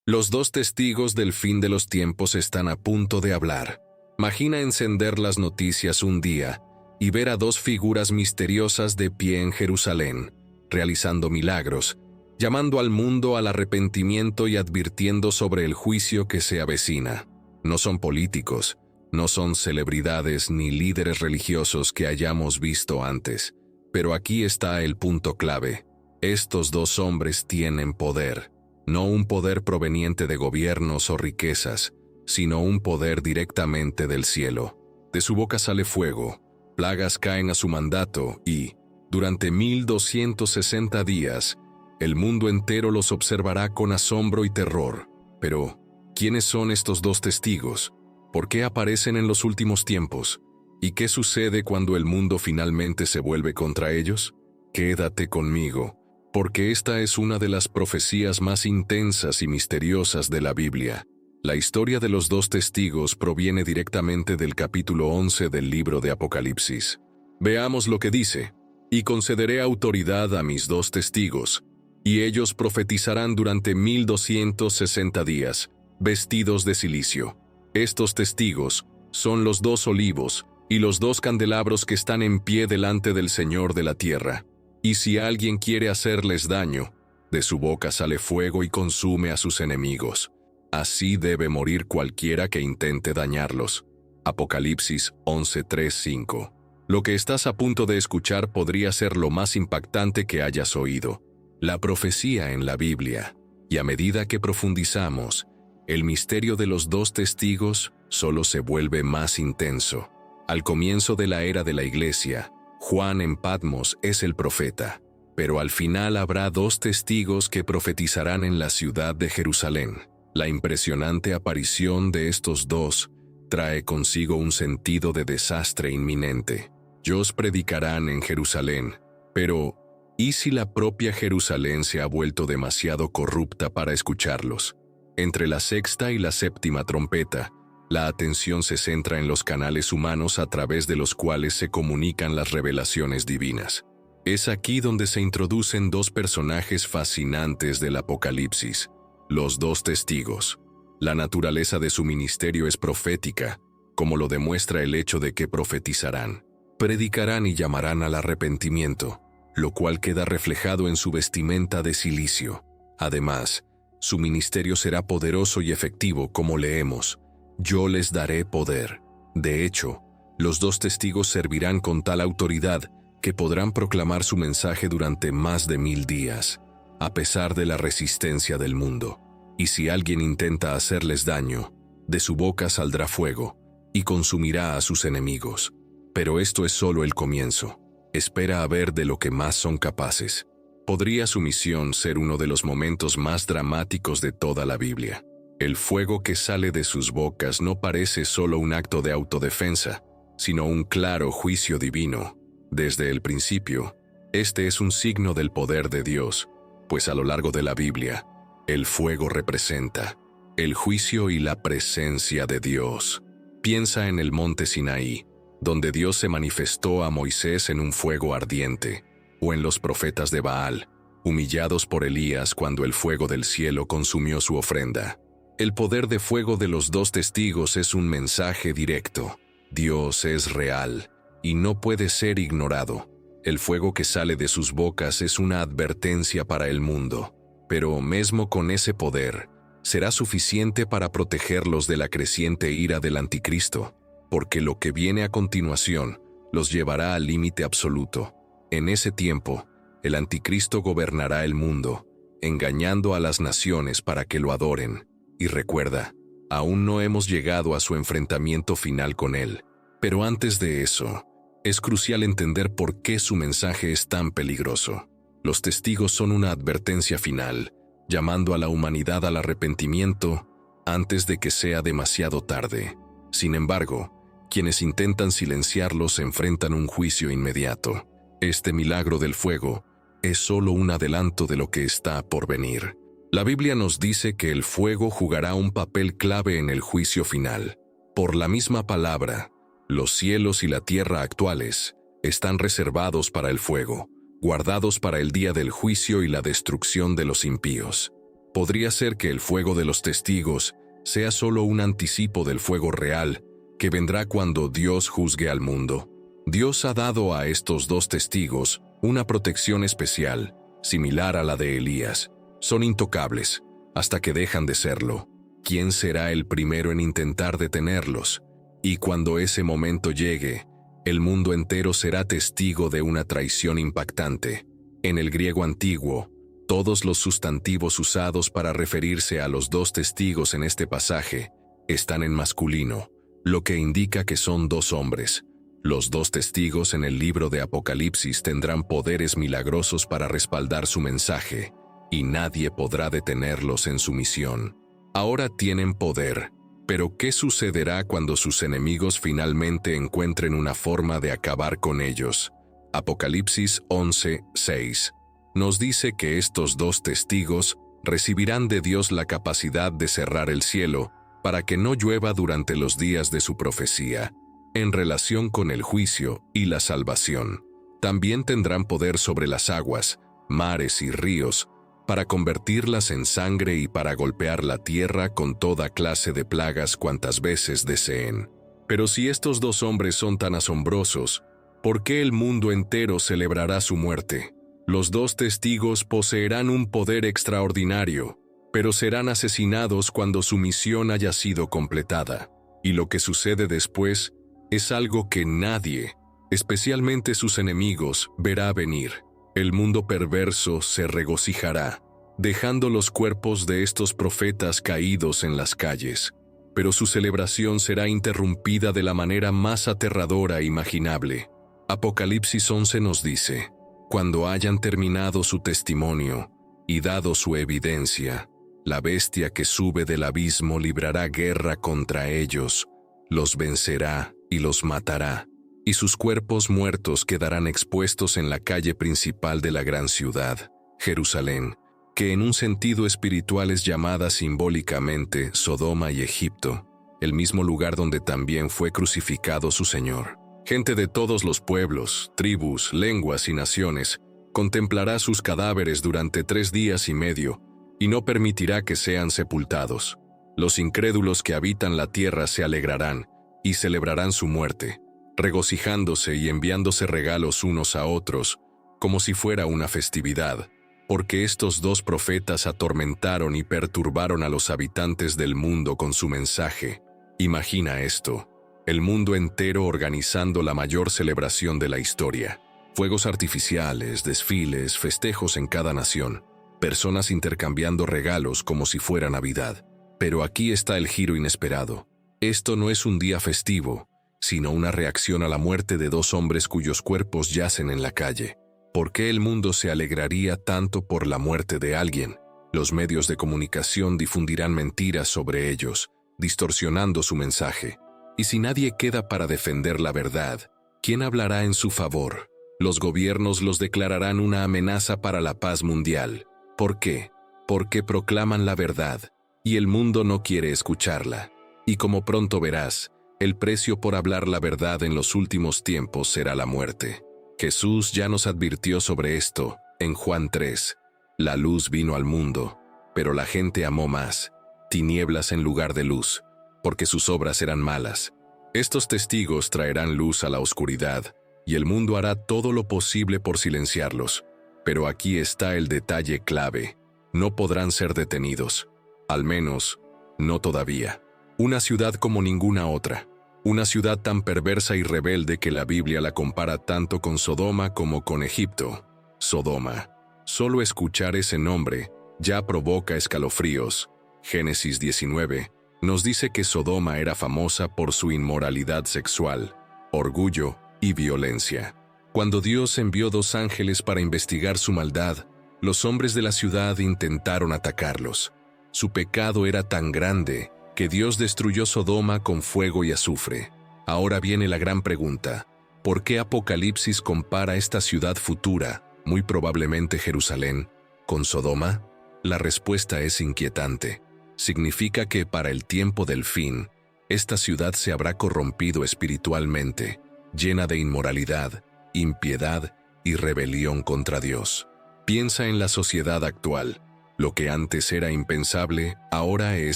Los dos testigos del fin de los tiempos están a punto de hablar. Imagina encender las noticias un día y ver a dos figuras misteriosas de pie en Jerusalén, realizando milagros, llamando al mundo al arrepentimiento y advirtiendo sobre el juicio que se avecina. No son políticos, no son celebridades ni líderes religiosos que hayamos visto antes, pero aquí está el punto clave. Estos dos hombres tienen poder, no un poder proveniente de gobiernos o riquezas, sino un poder directamente del cielo. De su boca sale fuego, plagas caen a su mandato y, durante 1260 días, el mundo entero los observará con asombro y terror. Pero, ¿quiénes son estos dos testigos? ¿Por qué aparecen en los últimos tiempos? ¿Y qué sucede cuando el mundo finalmente se vuelve contra ellos? Quédate conmigo, porque esta es una de las profecías más intensas y misteriosas de la Biblia. La historia de los dos testigos proviene directamente del capítulo 11 del libro de Apocalipsis. Veamos lo que dice. Y concederé autoridad a mis dos testigos, y ellos profetizarán durante 1260 días, vestidos de cilicio. Estos testigos son los dos olivos y los dos candelabros que están en pie delante del Señor de la tierra. Y si alguien quiere hacerles daño, de su boca sale fuego y consume a sus enemigos. Así debe morir cualquiera que intente dañarlos. Apocalipsis 11:3-5. Lo que estás a punto de escuchar podría ser lo más impactante que hayas oído. La profecía en la Biblia. Y a medida que profundizamos, el misterio de los dos testigos solo se vuelve más intenso. Al comienzo de la era de la Iglesia, Juan en Patmos es el profeta, pero al final habrá dos testigos que profetizarán en la ciudad de Jerusalén. La impresionante aparición de estos dos trae consigo un sentido de desastre inminente. Ellos predicarán en Jerusalén, pero ¿y si la propia Jerusalén se ha vuelto demasiado corrupta para escucharlos? Entre la sexta y la séptima trompeta, la atención se centra en los canales humanos a través de los cuales se comunican las revelaciones divinas. Es aquí donde se introducen dos personajes fascinantes del Apocalipsis, los dos testigos. La naturaleza de su ministerio es profética, como lo demuestra el hecho de que profetizarán, predicarán y llamarán al arrepentimiento, lo cual queda reflejado en su vestimenta de cilicio. Además, su ministerio será poderoso y efectivo, como leemos: yo les daré poder. De hecho, los dos testigos servirán con tal autoridad que podrán proclamar su mensaje durante más de 1000 días, a pesar de la resistencia del mundo. Y si alguien intenta hacerles daño, de su boca saldrá fuego y consumirá a sus enemigos. Pero esto es solo el comienzo. Espera a ver de lo que más son capaces. Podría su misión ser uno de los momentos más dramáticos de toda la Biblia. El fuego que sale de sus bocas no parece solo un acto de autodefensa, sino un claro juicio divino. Desde el principio, este es un signo del poder de Dios, pues a lo largo de la Biblia, el fuego representa el juicio y la presencia de Dios. Piensa en el monte Sinaí, donde Dios se manifestó a Moisés en un fuego ardiente, o en los profetas de Baal, humillados por Elías cuando el fuego del cielo consumió su ofrenda. El poder de fuego de los dos testigos es un mensaje directo. Dios es real y no puede ser ignorado. El fuego que sale de sus bocas es una advertencia para el mundo, pero mesmo con ese poder, será suficiente para protegerlos de la creciente ira del anticristo, porque lo que viene a continuación los llevará al límite absoluto. En ese tiempo, el anticristo gobernará el mundo, engañando a las naciones para que lo adoren. Y recuerda, aún no hemos llegado a su enfrentamiento final con él. Pero antes de eso, es crucial entender por qué su mensaje es tan peligroso. Los testigos son una advertencia final, llamando a la humanidad al arrepentimiento antes de que sea demasiado tarde. Sin embargo, quienes intentan silenciarlos enfrentan un juicio inmediato. Este milagro del fuego es solo un adelanto de lo que está por venir. La Biblia nos dice que el fuego jugará un papel clave en el juicio final. Por la misma palabra, los cielos y la tierra actuales están reservados para el fuego, guardados para el día del juicio y la destrucción de los impíos. Podría ser que el fuego de los testigos sea solo un anticipo del fuego real que vendrá cuando Dios juzgue al mundo. Dios ha dado a estos dos testigos una protección especial, similar a la de Elías. Son intocables, hasta que dejan de serlo. ¿Quién será el primero en intentar detenerlos? Y cuando ese momento llegue, el mundo entero será testigo de una traición impactante. En el griego antiguo, todos los sustantivos usados para referirse a los dos testigos en este pasaje están en masculino, lo que indica que son dos hombres. Los dos testigos en el libro de Apocalipsis tendrán poderes milagrosos para respaldar su mensaje, y nadie podrá detenerlos en su misión. Ahora tienen poder, pero ¿qué sucederá cuando sus enemigos finalmente encuentren una forma de acabar con ellos? Apocalipsis 11:6 nos dice que estos dos testigos recibirán de Dios la capacidad de cerrar el cielo para que no llueva durante los días de su profecía, en relación con el juicio y la salvación. También tendrán poder sobre las aguas, mares y ríos, para convertirlas en sangre y para golpear la tierra con toda clase de plagas cuantas veces deseen. Pero si estos dos hombres son tan asombrosos, ¿por qué el mundo entero celebrará su muerte? Los dos testigos poseerán un poder extraordinario, pero serán asesinados cuando su misión haya sido completada. Y lo que sucede después es algo que nadie, especialmente sus enemigos, verá venir. El mundo perverso se regocijará, dejando los cuerpos de estos profetas caídos en las calles. Pero su celebración será interrumpida de la manera más aterradora imaginable. Apocalipsis 11 nos dice: cuando hayan terminado su testimonio y dado su evidencia, la bestia que sube del abismo librará guerra contra ellos, los vencerá y los matará, y sus cuerpos muertos quedarán expuestos en la calle principal de la gran ciudad, Jerusalén, que en un sentido espiritual es llamada simbólicamente Sodoma y Egipto, el mismo lugar donde también fue crucificado su Señor. Gente de todos los pueblos, tribus, lenguas y naciones contemplará sus cadáveres durante 3 días y medio y no permitirá que sean sepultados. Los incrédulos que habitan la tierra se alegrarán y celebrarán su muerte, regocijándose y enviándose regalos unos a otros, como si fuera una festividad, porque estos dos profetas atormentaron y perturbaron a los habitantes del mundo con su mensaje. Imagina esto: el mundo entero organizando la mayor celebración de la historia. Fuegos artificiales, desfiles, festejos en cada nación, personas intercambiando regalos como si fuera Navidad. Pero aquí está el giro inesperado. Esto no es un día festivo, sino una reacción a la muerte de dos hombres cuyos cuerpos yacen en la calle. ¿Por qué el mundo se alegraría tanto por la muerte de alguien? Los medios de comunicación difundirán mentiras sobre ellos, distorsionando su mensaje. Y si nadie queda para defender la verdad, ¿quién hablará en su favor? Los gobiernos los declararán una amenaza para la paz mundial. ¿Por qué? Porque proclaman la verdad, y el mundo no quiere escucharla. Y como pronto verás, el precio por hablar la verdad en los últimos tiempos será la muerte. Jesús ya nos advirtió sobre esto en Juan 3. La luz vino al mundo, pero la gente amó más tinieblas en lugar de luz, porque sus obras eran malas. Estos testigos traerán luz a la oscuridad, y el mundo hará todo lo posible por silenciarlos. Pero aquí está el detalle clave: no podrán ser detenidos. Al menos, no todavía. Una ciudad como ninguna otra. Una ciudad tan perversa y rebelde que la Biblia la compara tanto con Sodoma como con Egipto. Sodoma. Solo escuchar ese nombre ya provoca escalofríos. Génesis 19 nos dice que Sodoma era famosa por su inmoralidad sexual, orgullo y violencia. Cuando Dios envió 2 ángeles para investigar su maldad, los hombres de la ciudad intentaron atacarlos. Su pecado era tan grande que Dios destruyó Sodoma con fuego y azufre. Ahora viene la gran pregunta: ¿por qué Apocalipsis compara esta ciudad futura, muy probablemente Jerusalén, con Sodoma? La respuesta es inquietante. Significa que para el tiempo del fin, esta ciudad se habrá corrompido espiritualmente, llena de inmoralidad, impiedad y rebelión contra Dios. Piensa en la sociedad actual. Lo que antes era impensable, ahora es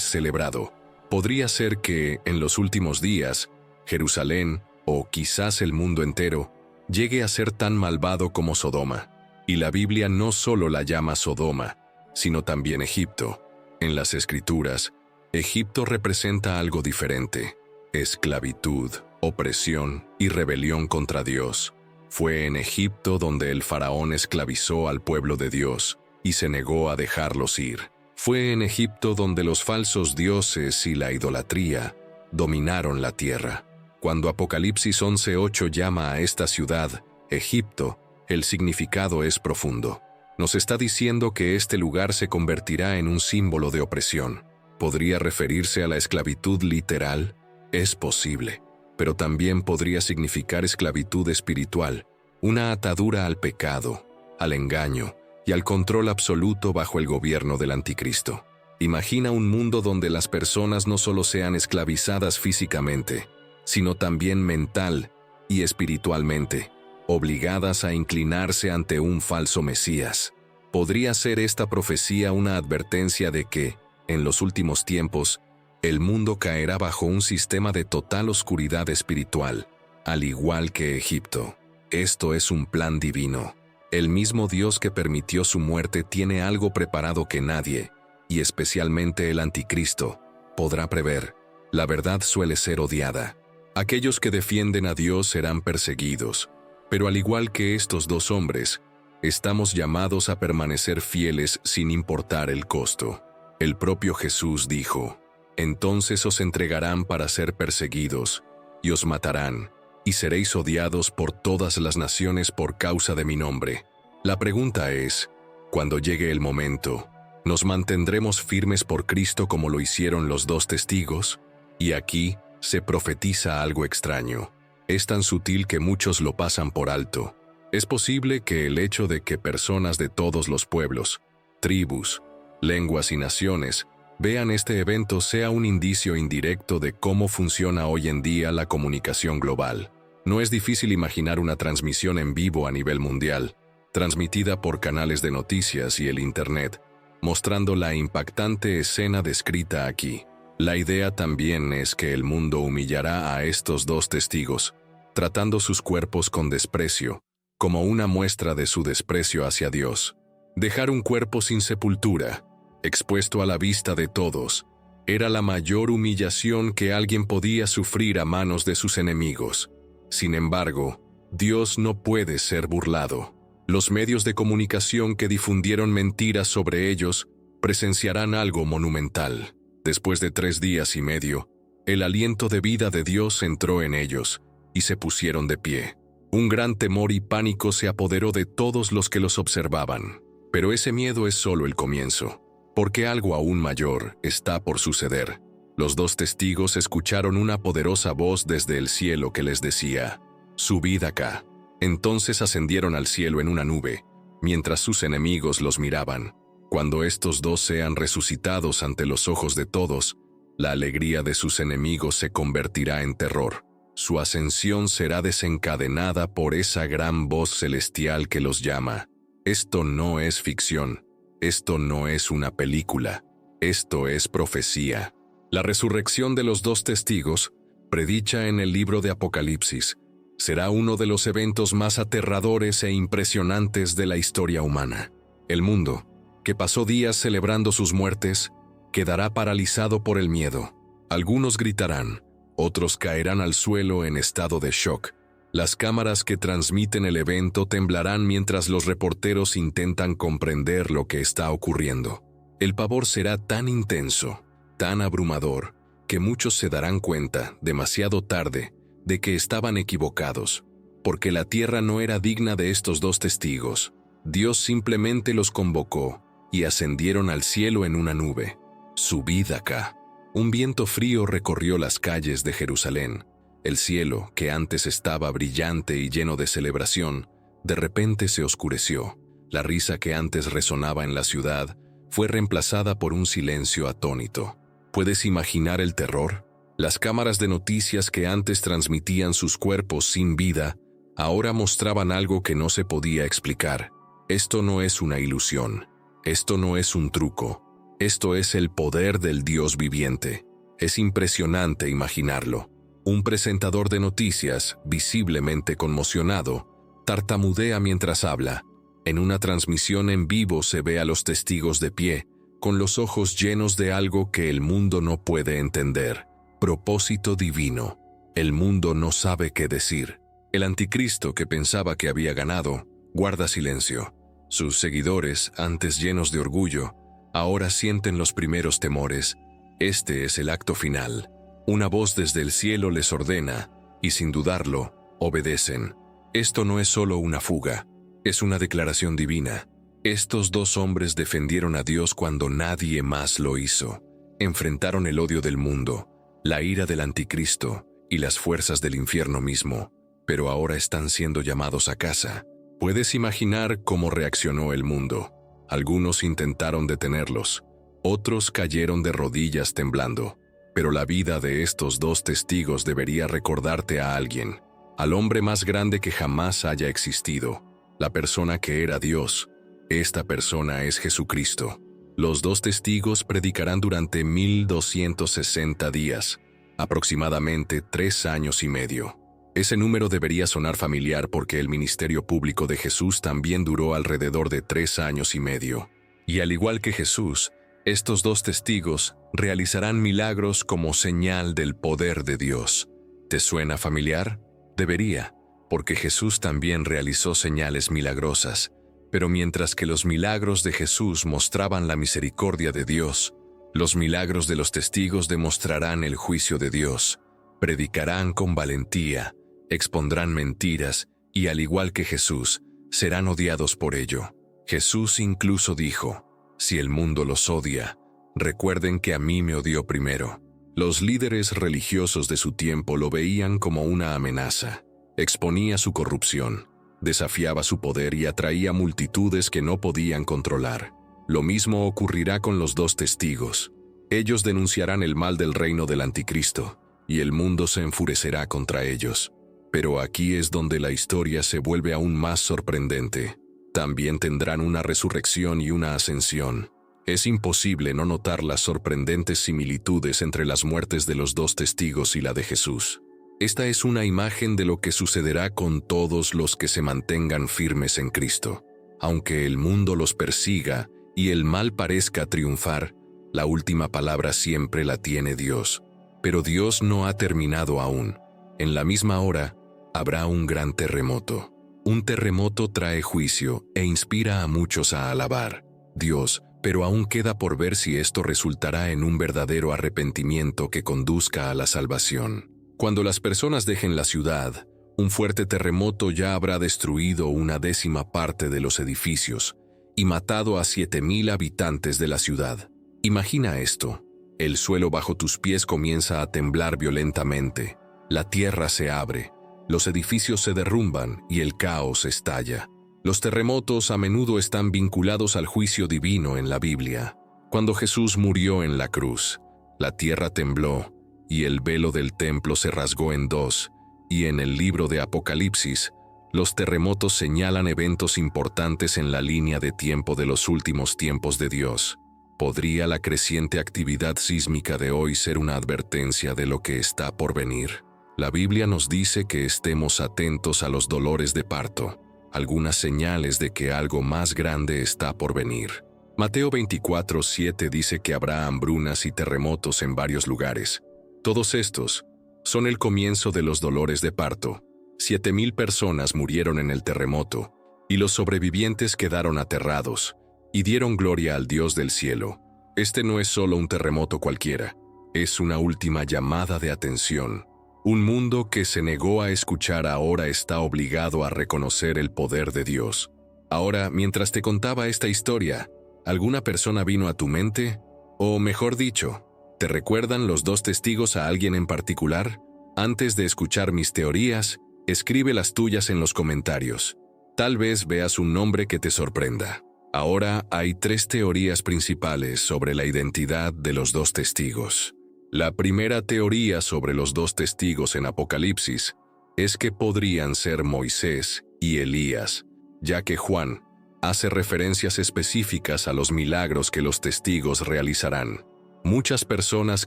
celebrado. Podría ser que, en los últimos días, Jerusalén, o quizás el mundo entero, llegue a ser tan malvado como Sodoma. Y la Biblia no solo la llama Sodoma, sino también Egipto. En las Escrituras, Egipto representa algo diferente: esclavitud, opresión y rebelión contra Dios. Fue en Egipto donde el faraón esclavizó al pueblo de Dios y se negó a dejarlos ir. Fue en Egipto donde los falsos dioses y la idolatría dominaron la tierra. Cuando Apocalipsis 11:8 llama a esta ciudad Egipto, el significado es profundo. Nos está diciendo que este lugar se convertirá en un símbolo de opresión. ¿Podría referirse a la esclavitud literal? Es posible, pero también podría significar esclavitud espiritual, una atadura al pecado, al engaño y al control absoluto bajo el gobierno del anticristo. Imagina un mundo donde las personas no solo sean esclavizadas físicamente, sino también mental y espiritualmente, obligadas a inclinarse ante un falso Mesías. ¿Podría ser esta profecía una advertencia de que, en los últimos tiempos, el mundo caerá bajo un sistema de total oscuridad espiritual, al igual que Egipto? Esto es un plan divino. El mismo Dios que permitió su muerte tiene algo preparado que nadie, y especialmente el anticristo, podrá prever. La verdad suele ser odiada. Aquellos que defienden a Dios serán perseguidos, pero al igual que estos dos hombres, estamos llamados a permanecer fieles sin importar el costo. El propio Jesús dijo: «Entonces os entregarán para ser perseguidos, y os matarán, y seréis odiados por todas las naciones por causa de mi nombre». La pregunta es, cuando llegue el momento, ¿nos mantendremos firmes por Cristo como lo hicieron los dos testigos? Y aquí se profetiza algo extraño. Es tan sutil que muchos lo pasan por alto. Es posible que el hecho de que personas de todos los pueblos, tribus, lenguas y naciones vean este evento sea un indicio indirecto de cómo funciona hoy en día la comunicación global. No es difícil imaginar una transmisión en vivo a nivel mundial, transmitida por canales de noticias y el Internet, mostrando la impactante escena descrita aquí. La idea también es que el mundo humillará a estos dos testigos, tratando sus cuerpos con desprecio, como una muestra de su desprecio hacia Dios. Dejar un cuerpo sin sepultura, expuesto a la vista de todos, era la mayor humillación que alguien podía sufrir a manos de sus enemigos. Sin embargo, Dios no puede ser burlado. Los medios de comunicación que difundieron mentiras sobre ellos presenciarán algo monumental. Después de 3 días y medio, el aliento de vida de Dios entró en ellos, y se pusieron de pie. Un gran temor y pánico se apoderó de todos los que los observaban. Pero ese miedo es solo el comienzo, porque algo aún mayor está por suceder. Los dos testigos escucharon una poderosa voz desde el cielo que les decía: «Subid acá». Entonces ascendieron al cielo en una nube, mientras sus enemigos los miraban. Cuando estos dos sean resucitados ante los ojos de todos, la alegría de sus enemigos se convertirá en terror. Su ascensión será desencadenada por esa gran voz celestial que los llama. Esto no es ficción. Esto no es una película. Esto es profecía. La resurrección de los dos testigos, predicha en el libro de Apocalipsis, será uno de los eventos más aterradores e impresionantes de la historia humana. El mundo, que pasó días celebrando sus muertes, quedará paralizado por el miedo. Algunos gritarán, otros caerán al suelo en estado de shock. Las cámaras que transmiten el evento temblarán mientras los reporteros intentan comprender lo que está ocurriendo. El pavor será tan intenso, tan abrumador, que muchos se darán cuenta, demasiado tarde, de que estaban equivocados, porque la tierra no era digna de estos dos testigos. Dios simplemente los convocó, y ascendieron al cielo en una nube. «Subid acá». Un viento frío recorrió las calles de Jerusalén. El cielo, que antes estaba brillante y lleno de celebración, de repente se oscureció. La risa que antes resonaba en la ciudad fue reemplazada por un silencio atónito. ¿Puedes imaginar el terror? Las cámaras de noticias que antes transmitían sus cuerpos sin vida, ahora mostraban algo que no se podía explicar. Esto no es una ilusión. Esto no es un truco. Esto es el poder del Dios viviente. Es impresionante imaginarlo. Un presentador de noticias, visiblemente conmocionado, tartamudea mientras habla. En una transmisión en vivo se ve a los testigos de pie, con los ojos llenos de algo que el mundo no puede entender. Propósito divino. El mundo no sabe qué decir. El anticristo, que pensaba que había ganado, guarda silencio. Sus seguidores, antes llenos de orgullo, ahora sienten los primeros temores. Este es el acto final. Una voz desde el cielo les ordena, y sin dudarlo, obedecen. Esto no es solo una fuga, es una declaración divina. Estos dos hombres defendieron a Dios cuando nadie más lo hizo. Enfrentaron el odio del mundo, la ira del anticristo y las fuerzas del infierno mismo, pero ahora están siendo llamados a casa. Puedes imaginar cómo reaccionó el mundo. Algunos intentaron detenerlos, otros cayeron de rodillas temblando. Pero la vida de estos dos testigos debería recordarte a alguien, al hombre más grande que jamás haya existido, la persona que era Dios. Esta persona es Jesucristo. Los dos testigos predicarán durante 1260 días, aproximadamente 3 años y medio. Ese número debería sonar familiar porque el ministerio público de Jesús también duró alrededor de 3 años y medio. Y al igual que Jesús, estos dos testigos realizarán milagros como señal del poder de Dios. ¿Te suena familiar? Debería, porque Jesús también realizó señales milagrosas. Pero mientras que los milagros de Jesús mostraban la misericordia de Dios, los milagros de los testigos demostrarán el juicio de Dios. Predicarán con valentía, expondrán mentiras y, al igual que Jesús, serán odiados por ello. Jesús incluso dijo: si el mundo los odia, recuerden que a mí me odió primero. Los líderes religiosos de su tiempo lo veían como una amenaza. Exponía su corrupción, desafiaba su poder y atraía multitudes que no podían controlar. Lo mismo ocurrirá con los dos testigos. Ellos denunciarán el mal del reino del anticristo, y el mundo se enfurecerá contra ellos. Pero aquí es donde la historia se vuelve aún más sorprendente. También tendrán una resurrección y una ascensión. Es imposible no notar las sorprendentes similitudes entre las muertes de los dos testigos y la de Jesús. Esta es una imagen de lo que sucederá con todos los que se mantengan firmes en Cristo. Aunque el mundo los persiga y el mal parezca triunfar, la última palabra siempre la tiene Dios. Pero Dios no ha terminado aún. En la misma hora, habrá un gran terremoto. Un terremoto trae juicio e inspira a muchos a alabar Dios, pero aún queda por ver si esto resultará en un verdadero arrepentimiento que conduzca a la salvación. Cuando las personas dejen la ciudad, un fuerte terremoto ya habrá destruido 1/10 parte de los edificios y matado a 7,000 habitantes de la ciudad. Imagina esto: el suelo bajo tus pies comienza a temblar violentamente, la tierra se abre, los edificios se derrumban y el caos estalla. Los terremotos a menudo están vinculados al juicio divino en la Biblia. Cuando Jesús murió en la cruz, la tierra tembló y el velo del templo se rasgó en dos, y en el libro de Apocalipsis, los terremotos señalan eventos importantes en la línea de tiempo de los últimos tiempos de Dios. ¿Podría la creciente actividad sísmica de hoy ser una advertencia de lo que está por venir? La Biblia nos dice que estemos atentos a los dolores de parto, algunas señales de que algo más grande está por venir. Mateo 24:7 dice que habrá hambrunas y terremotos en varios lugares. Todos estos son el comienzo de los dolores de parto. 7,000 personas murieron en el terremoto, y los sobrevivientes quedaron aterrados, y dieron gloria al Dios del cielo. Este no es solo un terremoto cualquiera, es una última llamada de atención. Un mundo que se negó a escuchar ahora está obligado a reconocer el poder de Dios. Ahora, mientras te contaba esta historia, ¿alguna persona vino a tu mente? O mejor dicho, ¿te recuerdan los dos testigos a alguien en particular? Antes de escuchar mis teorías, escribe las tuyas en los comentarios. Tal vez veas un nombre que te sorprenda. Ahora hay 3 teorías principales sobre la identidad de los dos testigos. La primera teoría sobre los dos testigos en Apocalipsis es que podrían ser Moisés y Elías, ya que Juan, hace referencias específicas a los milagros que los testigos realizarán. Muchas personas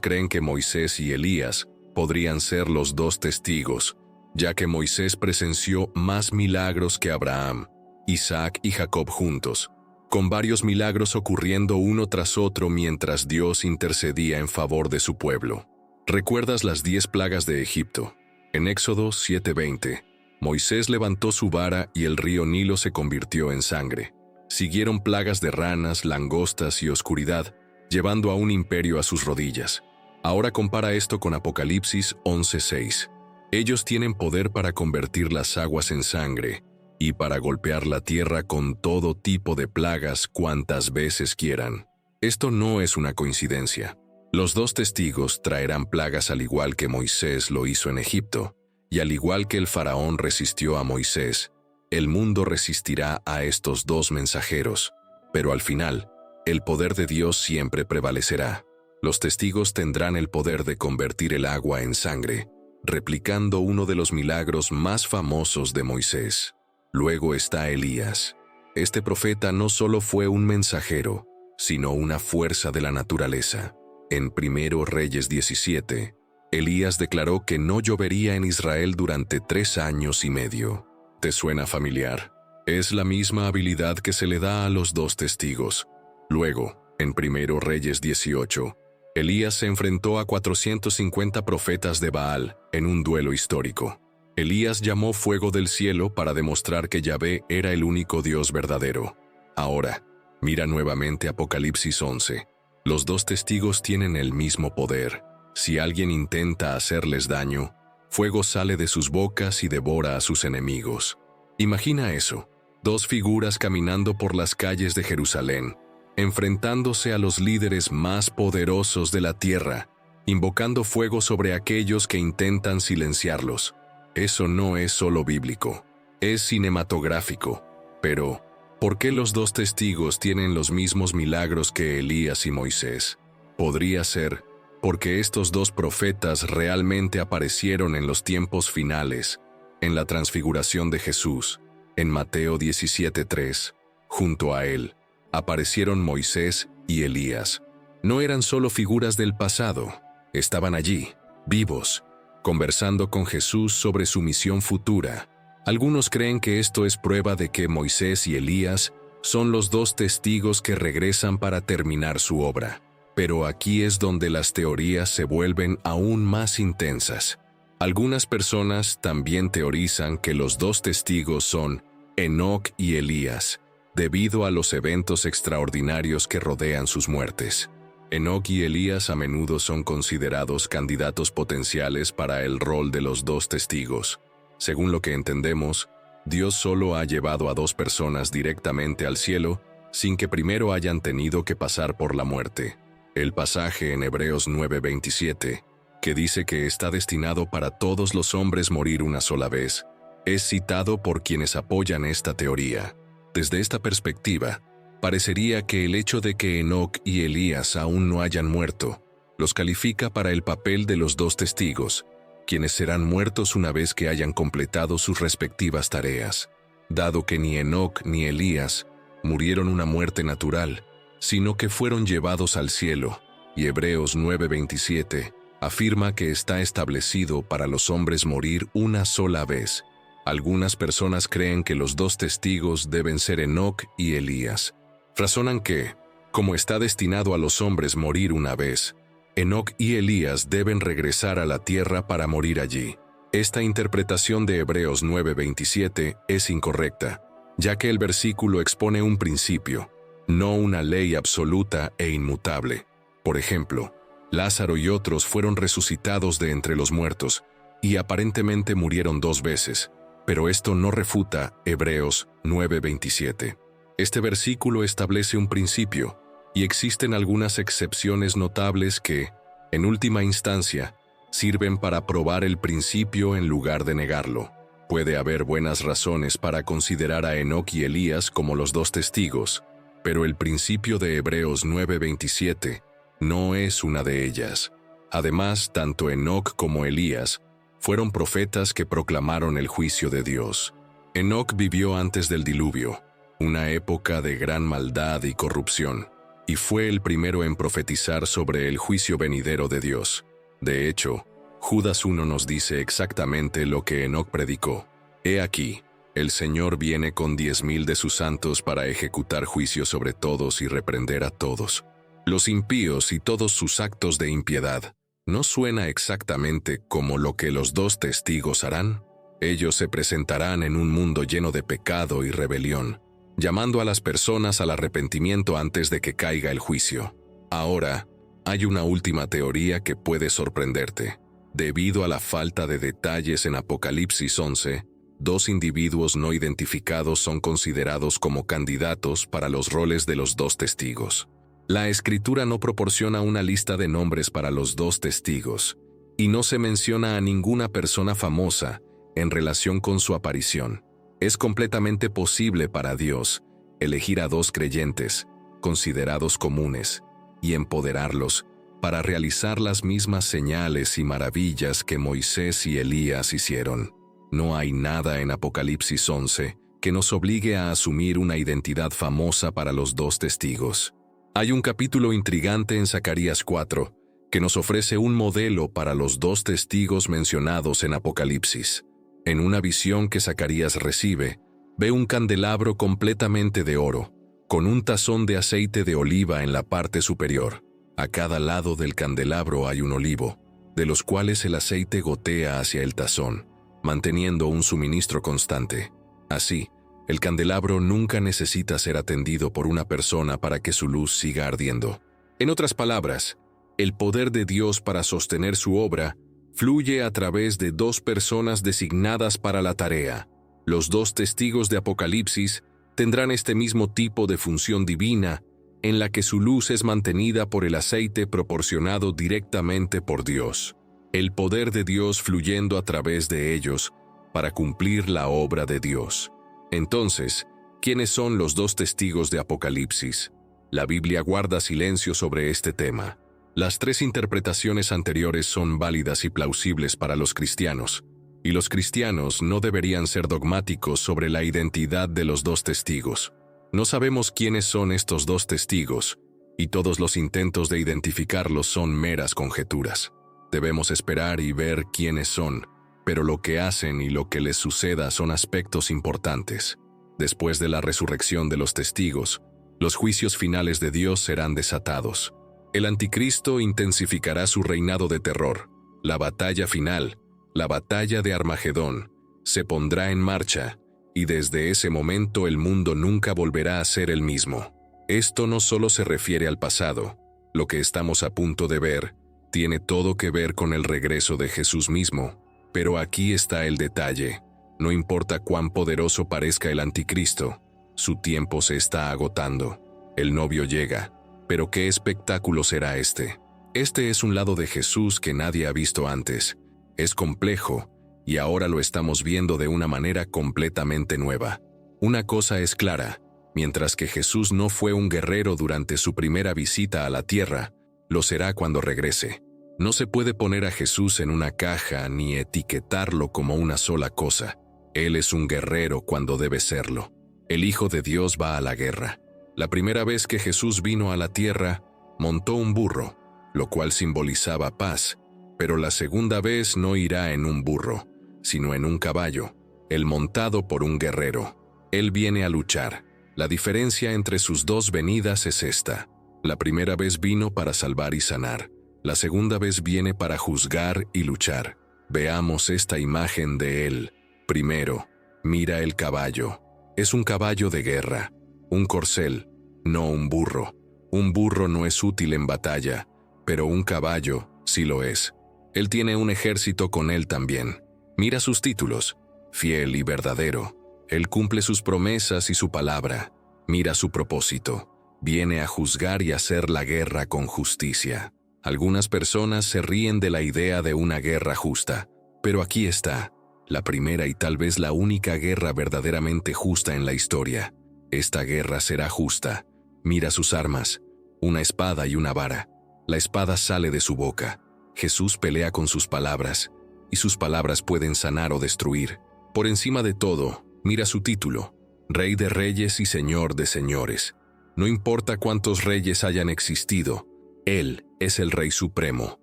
creen que Moisés y Elías podrían ser los dos testigos, ya que Moisés presenció más milagros que Abraham, Isaac y Jacob juntos, con varios milagros ocurriendo uno tras otro mientras Dios intercedía en favor de su pueblo. ¿Recuerdas las 10 plagas de Egipto? En Éxodo 7:20, Moisés levantó su vara y el río Nilo se convirtió en sangre. Siguieron plagas de ranas, langostas y oscuridad, llevando a un imperio a sus rodillas. Ahora compara esto con Apocalipsis 11:6. Ellos tienen poder para convertir las aguas en sangre y para golpear la tierra con todo tipo de plagas cuantas veces quieran. Esto no es una coincidencia. Los dos testigos traerán plagas al igual que Moisés lo hizo en Egipto, y al igual que el faraón resistió a Moisés, el mundo resistirá a estos dos mensajeros, pero al final, el poder de Dios siempre prevalecerá. Los testigos tendrán el poder de convertir el agua en sangre, replicando uno de los milagros más famosos de Moisés. Luego está Elías. Este profeta no solo fue un mensajero, sino una fuerza de la naturaleza. En 1 Reyes 17, Elías declaró que no llovería en Israel durante 3 años y medio. ¿Te suena familiar? Es la misma habilidad que se le da a los dos testigos. Luego, en 1 Reyes 18, Elías se enfrentó a 450 profetas de Baal en un duelo histórico. Elías llamó fuego del cielo para demostrar que Yahvé era el único Dios verdadero. Ahora, mira nuevamente Apocalipsis 11. Los dos testigos tienen el mismo poder. Si alguien intenta hacerles daño, fuego sale de sus bocas y devora a sus enemigos. Imagina eso, 2 figuras caminando por las calles de Jerusalén, enfrentándose a los líderes más poderosos de la tierra, invocando fuego sobre aquellos que intentan silenciarlos. Eso no es solo bíblico, es cinematográfico. Pero, ¿por qué los dos testigos tienen los mismos milagros que Elías y Moisés? Podría ser porque estos dos profetas realmente aparecieron en los tiempos finales, en la transfiguración de Jesús, en Mateo 17:3. Junto a él, aparecieron Moisés y Elías. No eran solo figuras del pasado, estaban allí, vivos, conversando con Jesús sobre su misión futura. Algunos creen que esto es prueba de que Moisés y Elías son los dos testigos que regresan para terminar su obra. Pero aquí es donde las teorías se vuelven aún más intensas. Algunas personas también teorizan que los dos testigos son Enoc y Elías, debido a los eventos extraordinarios que rodean sus muertes. Enoc y Elías a menudo son considerados candidatos potenciales para el rol de los dos testigos. Según lo que entendemos, Dios solo ha llevado a 2 personas directamente al cielo sin que primero hayan tenido que pasar por la muerte. El pasaje en Hebreos 9:27, que dice que está destinado para todos los hombres morir una sola vez, es citado por quienes apoyan esta teoría. Desde esta perspectiva, parecería que el hecho de que Enoc y Elías aún no hayan muerto los califica para el papel de los dos testigos, quienes serán muertos una vez que hayan completado sus respectivas tareas, dado que ni Enoc ni Elías murieron una muerte natural, sino que fueron llevados al cielo, y Hebreos 9:27 afirma que está establecido para los hombres morir una sola vez. Algunas personas creen que los dos testigos deben ser Enoc y Elías. Razonan que, como está destinado a los hombres morir una vez, Enoc y Elías deben regresar a la tierra para morir allí. Esta interpretación de Hebreos 9:27 es incorrecta, ya que el versículo expone un principio, no una ley absoluta e inmutable. Por ejemplo, Lázaro y otros fueron resucitados de entre los muertos, y aparentemente murieron 2 veces, pero esto no refuta Hebreos 9:27. Este versículo establece un principio, y existen algunas excepciones notables que, en última instancia, sirven para probar el principio en lugar de negarlo. Puede haber buenas razones para considerar a Enoc y Elías como los dos testigos, pero el principio de Hebreos 9:27 no es una de ellas. Además, tanto Enoc como Elías fueron profetas que proclamaron el juicio de Dios. Enoc vivió antes del diluvio, una época de gran maldad y corrupción, y fue el primero en profetizar sobre el juicio venidero de Dios. De hecho, Judas 1 nos dice exactamente lo que Enoc predicó. He aquí, el Señor viene con 10,000 de sus santos para ejecutar juicio sobre todos y reprender a todos. Los impíos y todos sus actos de impiedad. ¿No suena exactamente como lo que los 2 testigos harán? Ellos se presentarán en un mundo lleno de pecado y rebelión, llamando a las personas al arrepentimiento antes de que caiga el juicio. Ahora, hay una última teoría que puede sorprenderte. Debido a la falta de detalles en Apocalipsis 11, 2 individuos no identificados son considerados como candidatos para los roles de los 2 testigos. La Escritura no proporciona una lista de nombres para los 2 testigos, y no se menciona a ninguna persona famosa en relación con su aparición. Es completamente posible para Dios elegir a 2 creyentes, considerados comunes, y empoderarlos para realizar las mismas señales y maravillas que Moisés y Elías hicieron. No hay nada en Apocalipsis 11 que nos obligue a asumir una identidad famosa para los 2 testigos. Hay un capítulo intrigante en Zacarías 4 que nos ofrece un modelo para los 2 testigos mencionados en Apocalipsis. En una visión que Zacarías recibe, ve un candelabro completamente de oro, con un tazón de aceite de oliva en la parte superior. A cada lado del candelabro hay un olivo, de los cuales el aceite gotea hacia el tazón, manteniendo un suministro constante. Así, el candelabro nunca necesita ser atendido por una persona para que su luz siga ardiendo. En otras palabras, el poder de Dios para sostener su obra fluye a través de 2 personas designadas para la tarea. Los 2 testigos de Apocalipsis tendrán este mismo tipo de función divina, en la que su luz es mantenida por el aceite proporcionado directamente por Dios. El poder de Dios fluyendo a través de ellos para cumplir la obra de Dios. Entonces, ¿quiénes son los 2 testigos de Apocalipsis? La Biblia guarda silencio sobre este tema. Las 3 interpretaciones anteriores son válidas y plausibles para los cristianos, y los cristianos no deberían ser dogmáticos sobre la identidad de los 2 testigos. No sabemos quiénes son estos 2 testigos, y todos los intentos de identificarlos son meras conjeturas. Debemos esperar y ver quiénes son, pero lo que hacen y lo que les suceda son aspectos importantes. Después de la resurrección de los testigos, los juicios finales de Dios serán desatados. El anticristo intensificará su reinado de terror. La batalla final, la batalla de Armagedón, se pondrá en marcha, y desde ese momento el mundo nunca volverá a ser el mismo. Esto no solo se refiere al pasado. Lo que estamos a punto de ver tiene todo que ver con el regreso de Jesús mismo. Pero aquí está el detalle. No importa cuán poderoso parezca el anticristo, su tiempo se está agotando. El novio llega. Pero ¿qué espectáculo será este? Este es un lado de Jesús que nadie ha visto antes. Es complejo, y ahora lo estamos viendo de una manera completamente nueva. Una cosa es clara, mientras que Jesús no fue un guerrero durante su primera visita a la tierra, lo será cuando regrese. No se puede poner a Jesús en una caja ni etiquetarlo como una sola cosa. Él es un guerrero cuando debe serlo. El Hijo de Dios va a la guerra. La primera vez que Jesús vino a la tierra, montó un burro, lo cual simbolizaba paz, pero la segunda vez no irá en un burro, sino en un caballo, el montado por un guerrero. Él viene a luchar. La diferencia entre sus 2 venidas es esta. La primera vez vino para salvar y sanar. La segunda vez viene para juzgar y luchar. Veamos esta imagen de él. Primero, mira el caballo. Es un caballo de guerra. Un corcel, no un burro. Un burro no es útil en batalla, pero un caballo sí lo es. Él tiene un ejército con él también. Mira sus títulos: fiel y verdadero. Él cumple sus promesas y su palabra. Mira su propósito: viene a juzgar y hacer la guerra con justicia. Algunas personas se ríen de la idea de una guerra justa, pero aquí está, la primera y tal vez la única guerra verdaderamente justa en la historia. Esta guerra será justa. Mira sus armas, una espada y una vara. La espada sale de su boca. Jesús pelea con sus palabras, y sus palabras pueden sanar o destruir. Por encima de todo, mira su título: Rey de reyes y Señor de señores. No importa cuántos reyes hayan existido, Él es el Rey Supremo.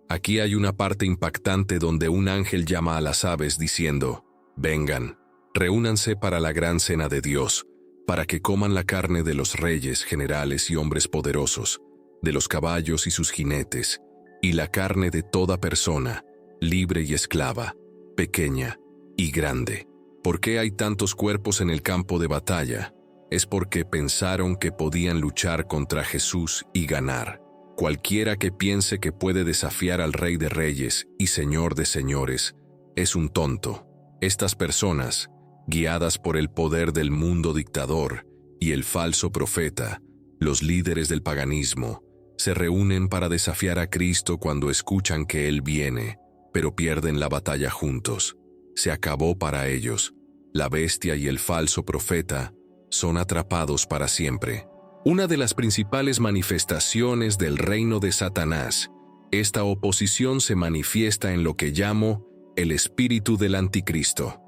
Aquí hay una parte impactante donde un ángel llama a las aves diciendo: vengan, reúnanse para la gran cena de Dios, para que coman la carne de los reyes, generales y hombres poderosos, de los caballos y sus jinetes, y la carne de toda persona, libre y esclava, pequeña y grande. ¿Por qué hay tantos cuerpos en el campo de batalla? Es porque pensaron que podían luchar contra Jesús y ganar. Cualquiera que piense que puede desafiar al Rey de Reyes y Señor de Señores es un tonto. Estas personas, guiadas por el poder del mundo dictador y el falso profeta, los líderes del paganismo, se reúnen para desafiar a Cristo cuando escuchan que Él viene, pero pierden la batalla juntos. Se acabó para ellos. La bestia y el falso profeta son atrapados para siempre. Una de las principales manifestaciones del reino de Satanás, esta oposición se manifiesta en lo que llamo el espíritu del anticristo.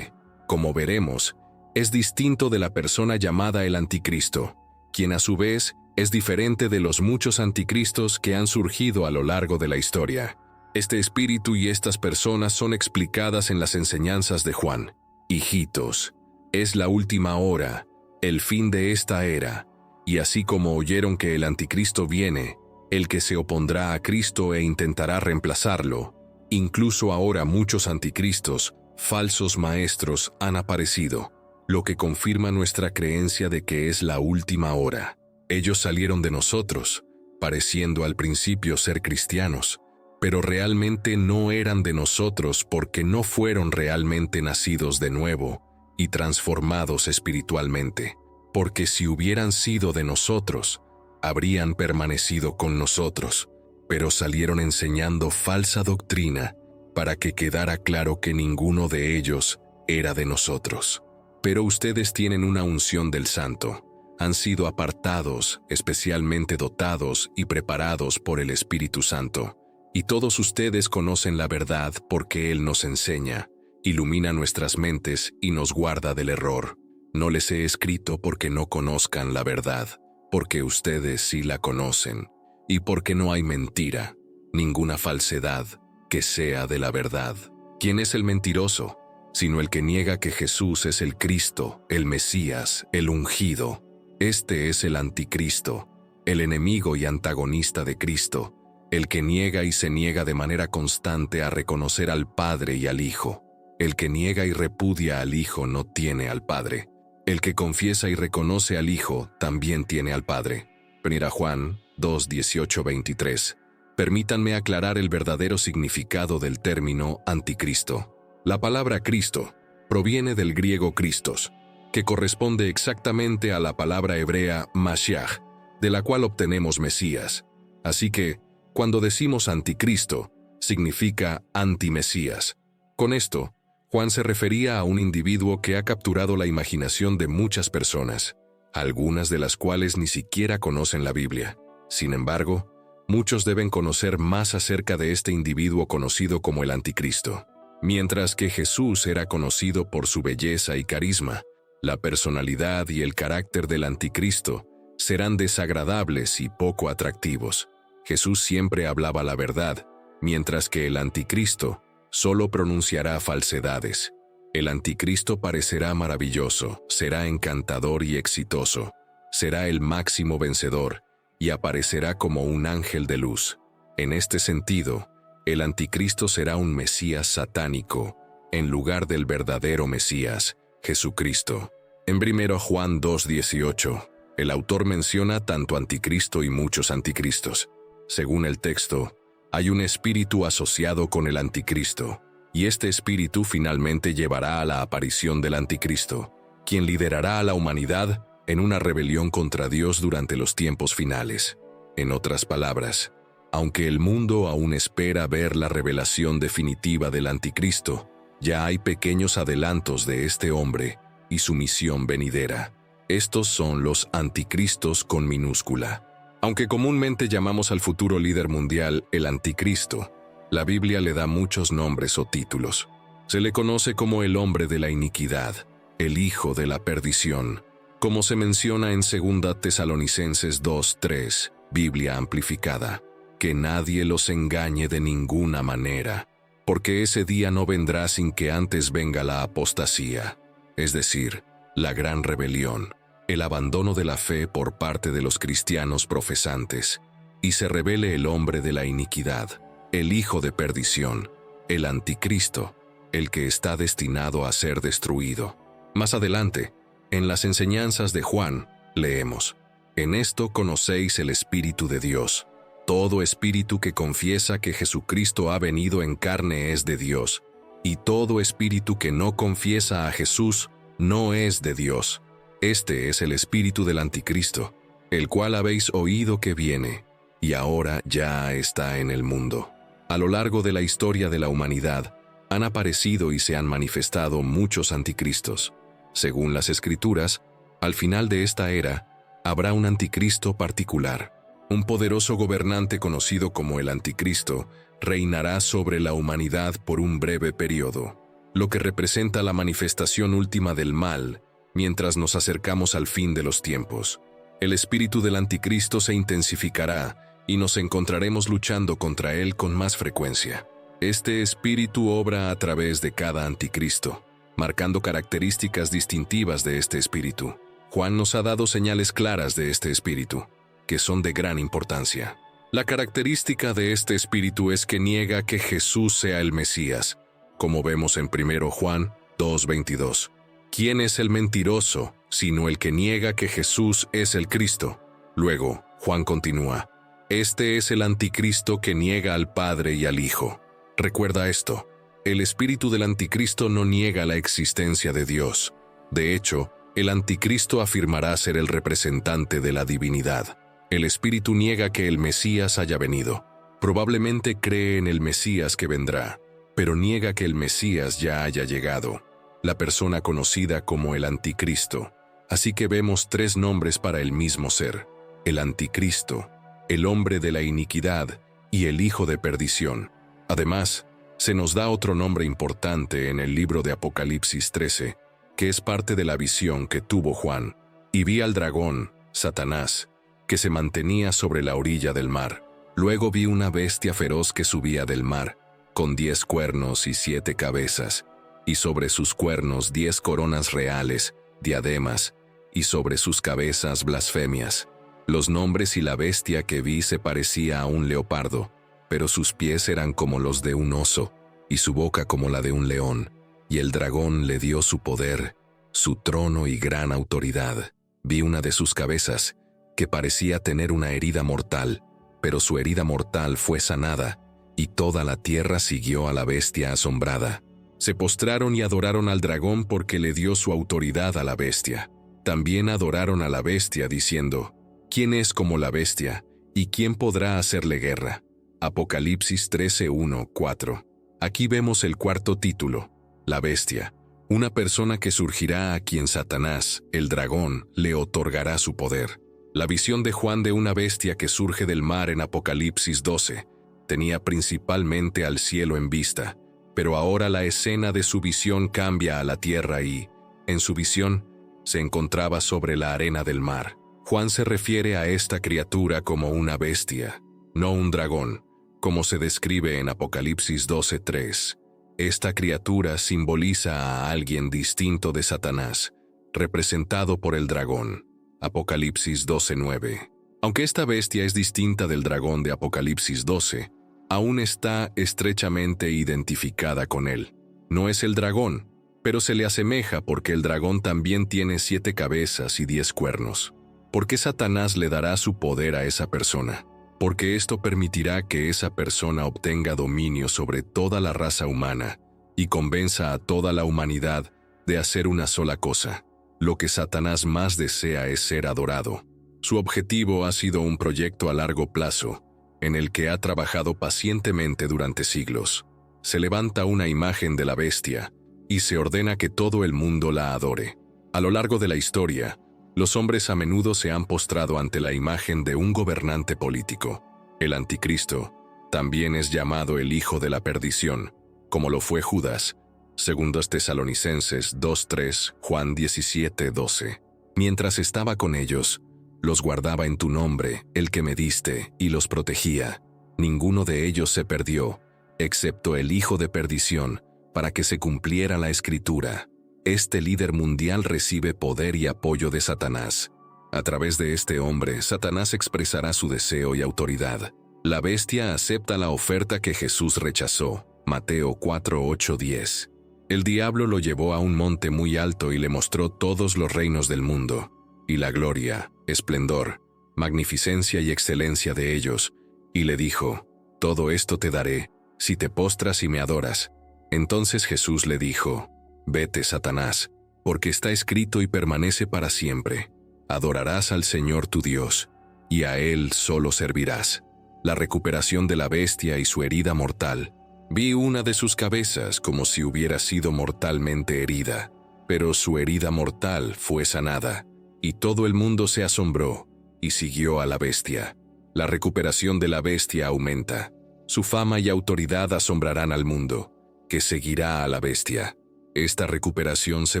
Como veremos, es distinto de la persona llamada el anticristo, quien a su vez es diferente de los muchos anticristos que han surgido a lo largo de la historia. Este espíritu y estas personas son explicadas en las enseñanzas de Juan. Hijitos, es la última hora, el fin de esta era, y así como oyeron que el anticristo viene, el que se opondrá a Cristo e intentará reemplazarlo, incluso ahora muchos anticristos, falsos maestros, han aparecido, lo que confirma nuestra creencia de que es la última hora. Ellos salieron de nosotros, pareciendo al principio ser cristianos, pero realmente no eran de nosotros porque no fueron realmente nacidos de nuevo y transformados espiritualmente, porque si hubieran sido de nosotros, habrían permanecido con nosotros, pero salieron enseñando falsa doctrina para que quedara claro que ninguno de ellos era de nosotros. Pero ustedes tienen una unción del Santo, han sido apartados, especialmente dotados y preparados por el Espíritu Santo. Y todos ustedes conocen la verdad porque Él nos enseña, ilumina nuestras mentes y nos guarda del error. No les he escrito porque no conozcan la verdad, porque ustedes sí la conocen, y porque no hay mentira, ninguna falsedad que sea de la verdad. ¿Quién es el mentiroso? Sino el que niega que Jesús es el Cristo, el Mesías, el ungido. Este es el anticristo, el enemigo y antagonista de Cristo, el que niega y se niega de manera constante a reconocer al Padre y al Hijo. El que niega y repudia al Hijo no tiene al Padre. El que confiesa y reconoce al Hijo también tiene al Padre. 1 Juan 2, 18, 23. Permítanme aclarar el verdadero significado del término anticristo. La palabra Cristo proviene del griego Christos, que corresponde exactamente a la palabra hebrea Mashiach, de la cual obtenemos Mesías. Así que, cuando decimos anticristo, significa antimesías. Con esto, Juan se refería a un individuo que ha capturado la imaginación de muchas personas, algunas de las cuales ni siquiera conocen la Biblia. Sin embargo, muchos deben conocer más acerca de este individuo conocido como el anticristo. Mientras que Jesús era conocido por su belleza y carisma, la personalidad y el carácter del anticristo serán desagradables y poco atractivos. Jesús siempre hablaba la verdad, mientras que el anticristo solo pronunciará falsedades. El anticristo parecerá maravilloso, será encantador y exitoso, será el máximo vencedor y aparecerá como un ángel de luz. En este sentido, el anticristo será un Mesías satánico, en lugar del verdadero Mesías, Jesucristo. En 1 Juan 2:18, el autor menciona tanto anticristo y muchos anticristos. Según el texto, hay un espíritu asociado con el anticristo, y este espíritu finalmente llevará a la aparición del anticristo, quien liderará a la humanidad en una rebelión contra Dios durante los tiempos finales. En otras palabras, aunque el mundo aún espera ver la revelación definitiva del anticristo, ya hay pequeños adelantos de este hombre y su misión venidera. Estos son los anticristos con minúscula. Aunque comúnmente llamamos al futuro líder mundial el anticristo, la Biblia le da muchos nombres o títulos. Se le conoce como el hombre de la iniquidad, el hijo de la perdición, como se menciona en 2 Tesalonicenses 2:3, Biblia amplificada, que nadie los engañe de ninguna manera, porque ese día no vendrá sin que antes venga la apostasía, es decir, la gran rebelión, el abandono de la fe por parte de los cristianos profesantes, y se revele el hombre de la iniquidad, el hijo de perdición, el anticristo, el que está destinado a ser destruido. Más adelante, en las enseñanzas de Juan, leemos: en esto conocéis el Espíritu de Dios. Todo espíritu que confiesa que Jesucristo ha venido en carne es de Dios, y todo espíritu que no confiesa a Jesús no es de Dios. Este es el espíritu del anticristo, el cual habéis oído que viene, y ahora ya está en el mundo. A lo largo de la historia de la humanidad, han aparecido y se han manifestado muchos anticristos. Según las Escrituras, al final de esta era, habrá un anticristo particular. Un poderoso gobernante conocido como el anticristo reinará sobre la humanidad por un breve periodo, lo que representa la manifestación última del mal mientras nos acercamos al fin de los tiempos. El espíritu del anticristo se intensificará y nos encontraremos luchando contra él con más frecuencia. Este espíritu obra a través de cada anticristo, marcando características distintivas de este espíritu. Juan nos ha dado señales claras de este espíritu, que son de gran importancia. La característica de este espíritu es que niega que Jesús sea el Mesías, como vemos en 1 Juan 2:22. ¿Quién es el mentiroso, sino el que niega que Jesús es el Cristo? Luego, Juan continúa: este es el anticristo que niega al Padre y al Hijo. Recuerda esto, el espíritu del anticristo no niega la existencia de Dios. De hecho, el anticristo afirmará ser el representante de la divinidad. El espíritu niega que el Mesías haya venido. Probablemente cree en el Mesías que vendrá, pero niega que el Mesías ya haya llegado, la persona conocida como el anticristo. Así que vemos tres nombres para el mismo ser: el anticristo, el hombre de la iniquidad y el hijo de perdición. Además, se nos da otro nombre importante en el libro de Apocalipsis 13, que es parte de la visión que tuvo Juan. Y vi al dragón, Satanás, que se mantenía sobre la orilla del mar. Luego vi una bestia feroz que subía del mar, con 10 cuernos y 7 cabezas, y sobre sus cuernos 10 coronas reales, diademas, y sobre sus cabezas blasfemias. Los nombres y la bestia que vi se parecía a un leopardo, pero sus pies eran como los de un oso, y su boca como la de un león, y el dragón le dio su poder, su trono y gran autoridad. Vi una de sus cabezas, que parecía tener una herida mortal, pero su herida mortal fue sanada, y toda la tierra siguió a la bestia asombrada. Se postraron y adoraron al dragón porque le dio su autoridad a la bestia. También adoraron a la bestia diciendo: ¿quién es como la bestia, y quién podrá hacerle guerra? Apocalipsis 13:1-4. Aquí vemos el cuarto título, la bestia, una persona que surgirá a quien Satanás, el dragón, le otorgará su poder. La visión de Juan de una bestia que surge del mar en Apocalipsis 12 tenía principalmente al cielo en vista, pero ahora la escena de su visión cambia a la tierra y, en su visión, se encontraba sobre la arena del mar. Juan se refiere a esta criatura como una bestia, no un dragón, como se describe en Apocalipsis 12:3. Esta criatura simboliza a alguien distinto de Satanás, representado por el dragón. Apocalipsis 12:9. Aunque esta bestia es distinta del dragón de Apocalipsis 12, aún está estrechamente identificada con él. No es el dragón, pero se le asemeja porque el dragón también tiene 7 cabezas y 10 cuernos. ¿Por qué Satanás le dará su poder a esa persona? Porque esto permitirá que esa persona obtenga dominio sobre toda la raza humana y convenza a toda la humanidad de hacer una sola cosa. Lo que Satanás más desea es ser adorado. Su objetivo ha sido un proyecto a largo plazo, en el que ha trabajado pacientemente durante siglos. Se levanta una imagen de la bestia y se ordena que todo el mundo la adore. A lo largo de la historia, los hombres a menudo se han postrado ante la imagen de un gobernante político. El anticristo también es llamado el hijo de la perdición, como lo fue Judas, Segundos Tesalonicenses 2:3, Juan 17:12. Mientras estaba con ellos, los guardaba en tu nombre, el que me diste, y los protegía. Ninguno de ellos se perdió, excepto el hijo de perdición, para que se cumpliera la escritura. Este líder mundial recibe poder y apoyo de Satanás. A través de este hombre, Satanás expresará su deseo y autoridad. La bestia acepta la oferta que Jesús rechazó. Mateo 4:8-10. El diablo lo llevó a un monte muy alto y le mostró todos los reinos del mundo, y la gloria, esplendor, magnificencia y excelencia de ellos, y le dijo: todo esto te daré, si te postras y me adoras. Entonces Jesús le dijo: vete, Satanás, porque está escrito y permanece para siempre: adorarás al Señor tu Dios, y a Él solo servirás. La recuperación de la bestia y su herida mortal. Vi una de sus cabezas como si hubiera sido mortalmente herida, pero su herida mortal fue sanada, y todo el mundo se asombró y siguió a la bestia. La recuperación de la bestia aumenta. Su fama y autoridad asombrarán al mundo, que seguirá a la bestia. Esta recuperación se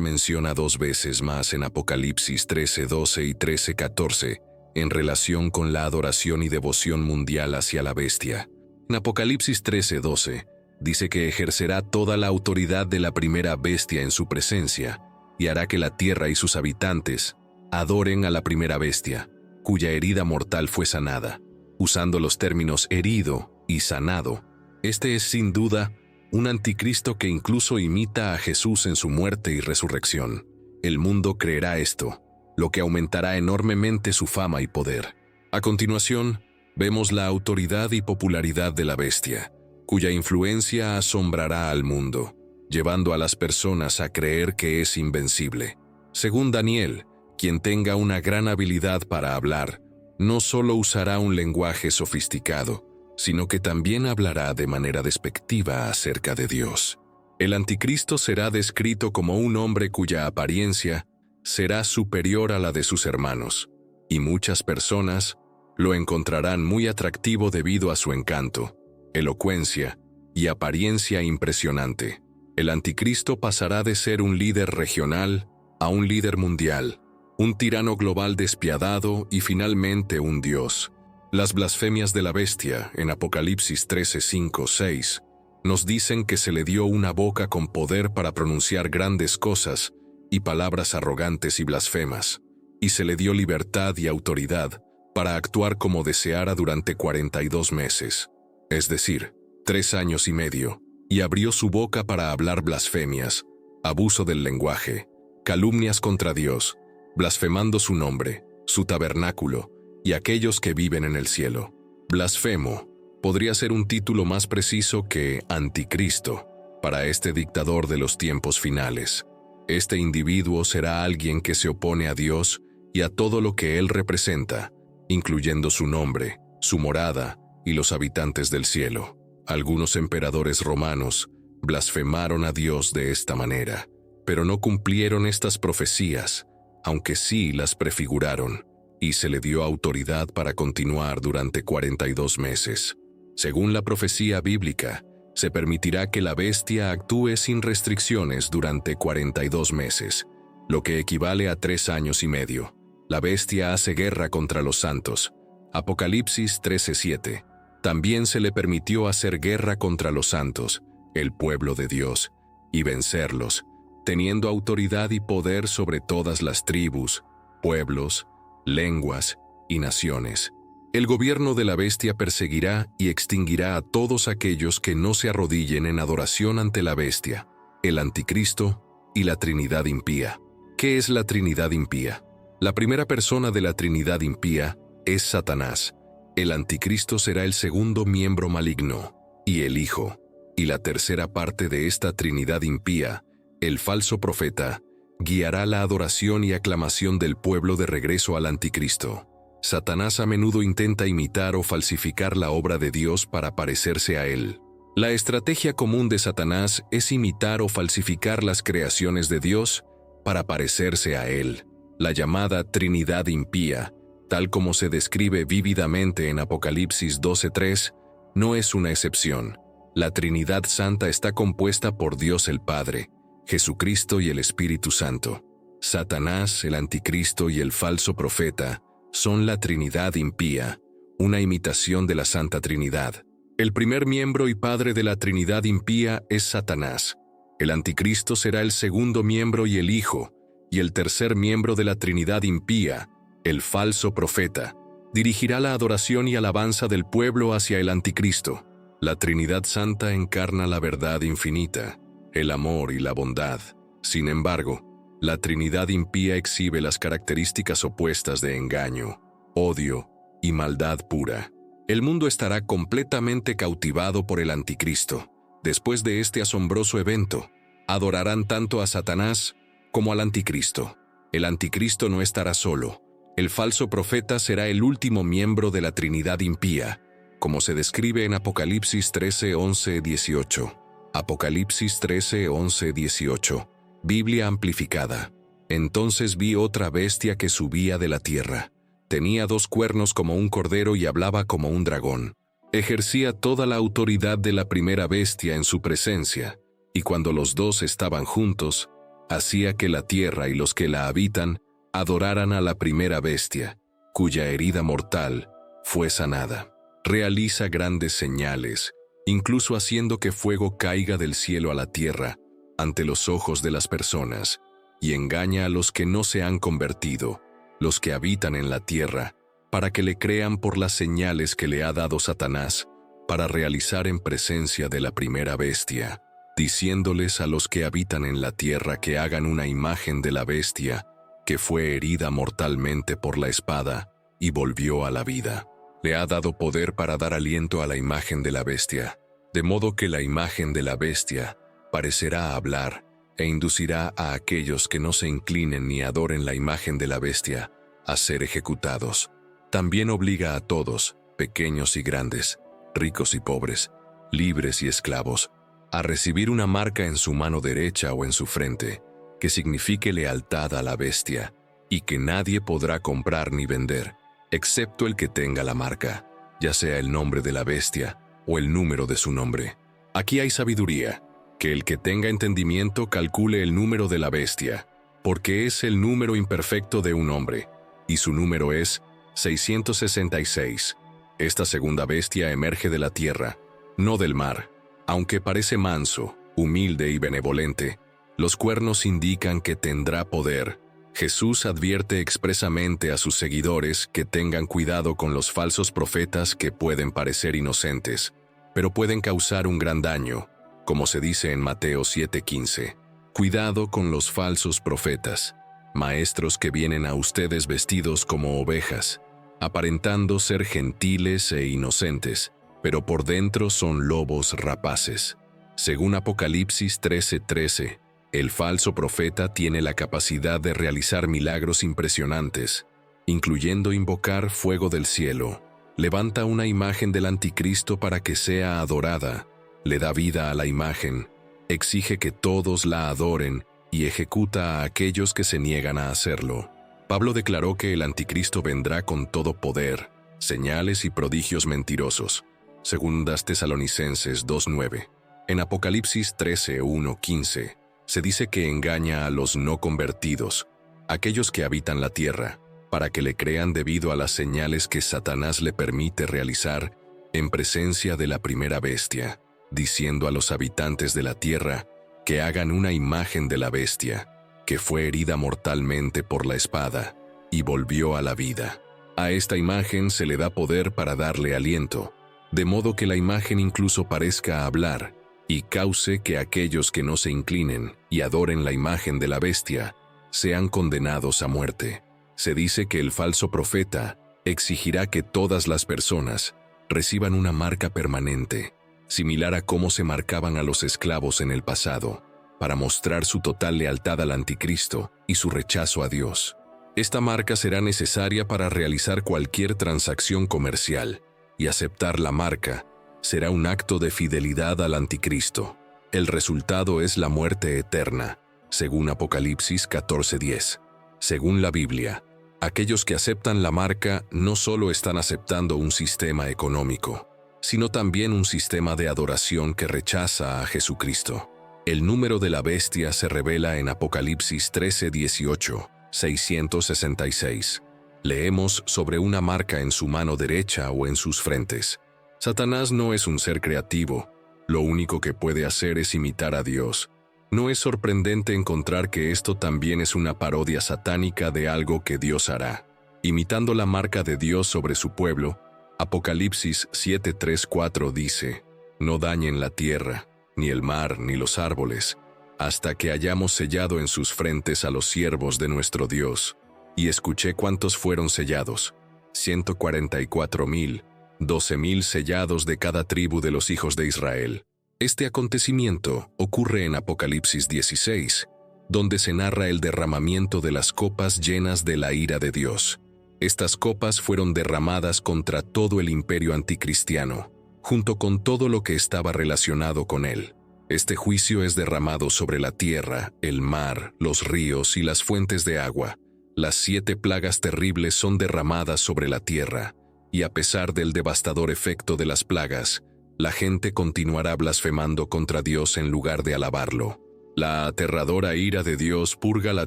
menciona 2 veces más en Apocalipsis 13:12 y 13:14, en relación con la adoración y devoción mundial hacia la bestia. En Apocalipsis 13:12, dice que ejercerá toda la autoridad de la primera bestia en su presencia, y hará que la tierra y sus habitantes adoren a la primera bestia, cuya herida mortal fue sanada. Usando los términos herido y sanado, este es sin duda un anticristo que incluso imita a Jesús en su muerte y resurrección. El mundo creerá esto, lo que aumentará enormemente su fama y poder. A continuación, vemos la autoridad y popularidad de la bestia, cuya influencia asombrará al mundo, llevando a las personas a creer que es invencible. Según Daniel, quien tenga una gran habilidad para hablar, no solo usará un lenguaje sofisticado, sino que también hablará de manera despectiva acerca de Dios. El anticristo será descrito como un hombre cuya apariencia será superior a la de sus hermanos, y muchas personas lo encontrarán muy atractivo debido a su encanto, elocuencia y apariencia impresionante. El anticristo pasará de ser un líder regional a un líder mundial, un tirano global despiadado y finalmente un dios. Las blasfemias de la bestia en Apocalipsis 13:5-6 nos dicen que se le dio una boca con poder para pronunciar grandes cosas y palabras arrogantes y blasfemas, y se le dio libertad y autoridad para actuar como deseara durante 42 meses. Es decir, 3 años y medio, y abrió su boca para hablar blasfemias, abuso del lenguaje, calumnias contra Dios, blasfemando su nombre, su tabernáculo, y aquellos que viven en el cielo. Blasfemo podría ser un título más preciso que anticristo para este dictador de los tiempos finales. Este individuo será alguien que se opone a Dios y a todo lo que Él representa, incluyendo su nombre, su morada y los habitantes del cielo. Algunos emperadores romanos blasfemaron a Dios de esta manera, pero no cumplieron estas profecías, aunque sí las prefiguraron, y se le dio autoridad para continuar durante 42 meses. Según la profecía bíblica, se permitirá que la bestia actúe sin restricciones durante 42 meses, lo que equivale a 3 años y medio. La bestia hace guerra contra los santos. Apocalipsis 13:7. También se le permitió hacer guerra contra los santos, el pueblo de Dios, y vencerlos, teniendo autoridad y poder sobre todas las tribus, pueblos, lenguas y naciones. El gobierno de la bestia perseguirá y extinguirá a todos aquellos que no se arrodillen en adoración ante la bestia, el anticristo y la Trinidad impía. ¿Qué es la Trinidad impía? La primera persona de la Trinidad impía es Satanás. El anticristo será el segundo miembro maligno, y el Hijo. Y la tercera parte de esta Trinidad impía, el falso profeta, guiará la adoración y aclamación del pueblo de regreso al anticristo. Satanás a menudo intenta imitar o falsificar la obra de Dios para parecerse a él. La estrategia común de Satanás es imitar o falsificar las creaciones de Dios para parecerse a él. La llamada Trinidad impía, tal como se describe vívidamente en Apocalipsis 12:3, no es una excepción. La Trinidad Santa está compuesta por Dios el Padre, Jesucristo y el Espíritu Santo. Satanás, el Anticristo y el falso profeta son la Trinidad impía, una imitación de la Santa Trinidad. El primer miembro y padre de la Trinidad impía es Satanás. El Anticristo será el segundo miembro y el Hijo, y el tercer miembro de la Trinidad impía, el falso profeta, dirigirá la adoración y alabanza del pueblo hacia el Anticristo. La Trinidad Santa encarna la verdad infinita, el amor y la bondad. Sin embargo, la Trinidad impía exhibe las características opuestas de engaño, odio y maldad pura. El mundo estará completamente cautivado por el Anticristo. Después de este asombroso evento, adorarán tanto a Satanás como al Anticristo. El Anticristo no estará solo. El falso profeta será el último miembro de la Trinidad impía, como se describe en Apocalipsis 13, 11, 18. Apocalipsis 13, 11, 18. Biblia amplificada. Entonces vi otra bestia que subía de la tierra. Tenía 2 cuernos como un cordero y hablaba como un dragón. Ejercía toda la autoridad de la primera bestia en su presencia, y cuando los dos estaban juntos, hacía que la tierra y los que la habitan adoraran a la primera bestia, cuya herida mortal fue sanada. Realiza grandes señales, incluso haciendo que fuego caiga del cielo a la tierra, ante los ojos de las personas, y engaña a los que no se han convertido, los que habitan en la tierra, para que le crean por las señales que le ha dado Satanás, para realizar en presencia de la primera bestia, diciéndoles a los que habitan en la tierra que hagan una imagen de la bestia, que fue herida mortalmente por la espada, y volvió a la vida. Le ha dado poder para dar aliento a la imagen de la bestia, de modo que la imagen de la bestia parecerá hablar, e inducirá a aquellos que no se inclinen ni adoren la imagen de la bestia a ser ejecutados. También obliga a todos, pequeños y grandes, ricos y pobres, libres y esclavos, a recibir una marca en su mano derecha o en su frente, que signifique lealtad a la bestia, y que nadie podrá comprar ni vender, excepto el que tenga la marca, ya sea el nombre de la bestia o el número de su nombre. Aquí hay sabiduría, que el que tenga entendimiento calcule el número de la bestia, porque es el número imperfecto de un hombre, y su número es 666. Esta segunda bestia emerge de la tierra, no del mar. Aunque parece manso, humilde y benevolente, los cuernos indican que tendrá poder. Jesús advierte expresamente a sus seguidores que tengan cuidado con los falsos profetas que pueden parecer inocentes, pero pueden causar un gran daño, como se dice en Mateo 7:15. Cuidado con los falsos profetas, maestros que vienen a ustedes vestidos como ovejas, aparentando ser gentiles e inocentes, pero por dentro son lobos rapaces. Según Apocalipsis 13:13, el falso profeta tiene la capacidad de realizar milagros impresionantes, incluyendo invocar fuego del cielo, levanta una imagen del Anticristo para que sea adorada, le da vida a la imagen, exige que todos la adoren y ejecuta a aquellos que se niegan a hacerlo. Pablo declaró que el Anticristo vendrá con todo poder, señales y prodigios mentirosos. Segundas Tesalonicenses 2:9. En Apocalipsis 13:1-15, se dice que engaña a los no convertidos, aquellos que habitan la tierra, para que le crean debido a las señales que Satanás le permite realizar en presencia de la primera bestia, diciendo a los habitantes de la tierra que hagan una imagen de la bestia, que fue herida mortalmente por la espada, y volvió a la vida. A esta imagen se le da poder para darle aliento, de modo que la imagen incluso parezca hablar, y cause que aquellos que no se inclinen y adoren la imagen de la bestia sean condenados a muerte. Se dice que el falso profeta exigirá que todas las personas reciban una marca permanente, similar a cómo se marcaban a los esclavos en el pasado, para mostrar su total lealtad al Anticristo y su rechazo a Dios. Esta marca será necesaria para realizar cualquier transacción comercial, y aceptar la marca será un acto de fidelidad al Anticristo. El resultado es la muerte eterna, según Apocalipsis 14:10. Según la Biblia, aquellos que aceptan la marca no solo están aceptando un sistema económico, sino también un sistema de adoración que rechaza a Jesucristo. El número de la bestia se revela en Apocalipsis 13:18, 666. Leemos sobre una marca en su mano derecha o en sus frentes. Satanás no es un ser creativo. Lo único que puede hacer es imitar a Dios. No es sorprendente encontrar que esto también es una parodia satánica de algo que Dios hará. Imitando la marca de Dios sobre su pueblo, Apocalipsis 7:3-4 dice: «No dañen la tierra, ni el mar, ni los árboles, hasta que hayamos sellado en sus frentes a los siervos de nuestro Dios». Y escuché cuántos fueron sellados: 144,000, 12,000 sellados de cada tribu de los hijos de Israel. Este acontecimiento ocurre en Apocalipsis 16, donde se narra el derramamiento de las copas llenas de la ira de Dios. Estas copas fueron derramadas contra todo el imperio anticristiano, junto con todo lo que estaba relacionado con él. Este juicio es derramado sobre la tierra, el mar, los ríos y las fuentes de agua. Las 7 plagas terribles son derramadas sobre la tierra, y a pesar del devastador efecto de las plagas, la gente continuará blasfemando contra Dios en lugar de alabarlo. La aterradora ira de Dios purga la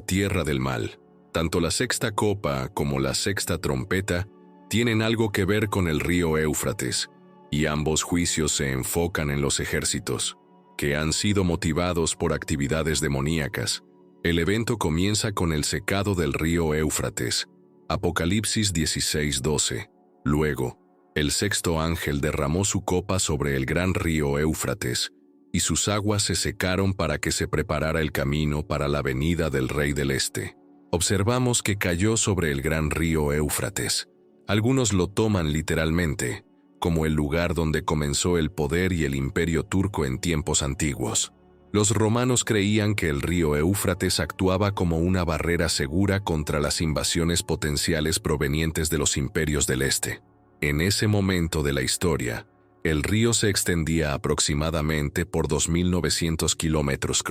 tierra del mal. Tanto la 6ª copa como la 6ª trompeta tienen algo que ver con el río Éufrates, y ambos juicios se enfocan en los ejércitos, que han sido motivados por actividades demoníacas. El evento comienza con el secado del río Éufrates, Apocalipsis 16:12. Luego, el 6º ángel derramó su copa sobre el gran río Éufrates, y sus aguas se secaron para que se preparara el camino para la venida del Rey del Este. Observamos que cayó sobre el gran río Éufrates. Algunos lo toman literalmente, como el lugar donde comenzó el poder y el imperio turco en tiempos antiguos. Los romanos creían que el río Éufrates actuaba como una barrera segura contra las invasiones potenciales provenientes de los imperios del este. En ese momento de la historia, el río se extendía aproximadamente por 2.900 kilómetros,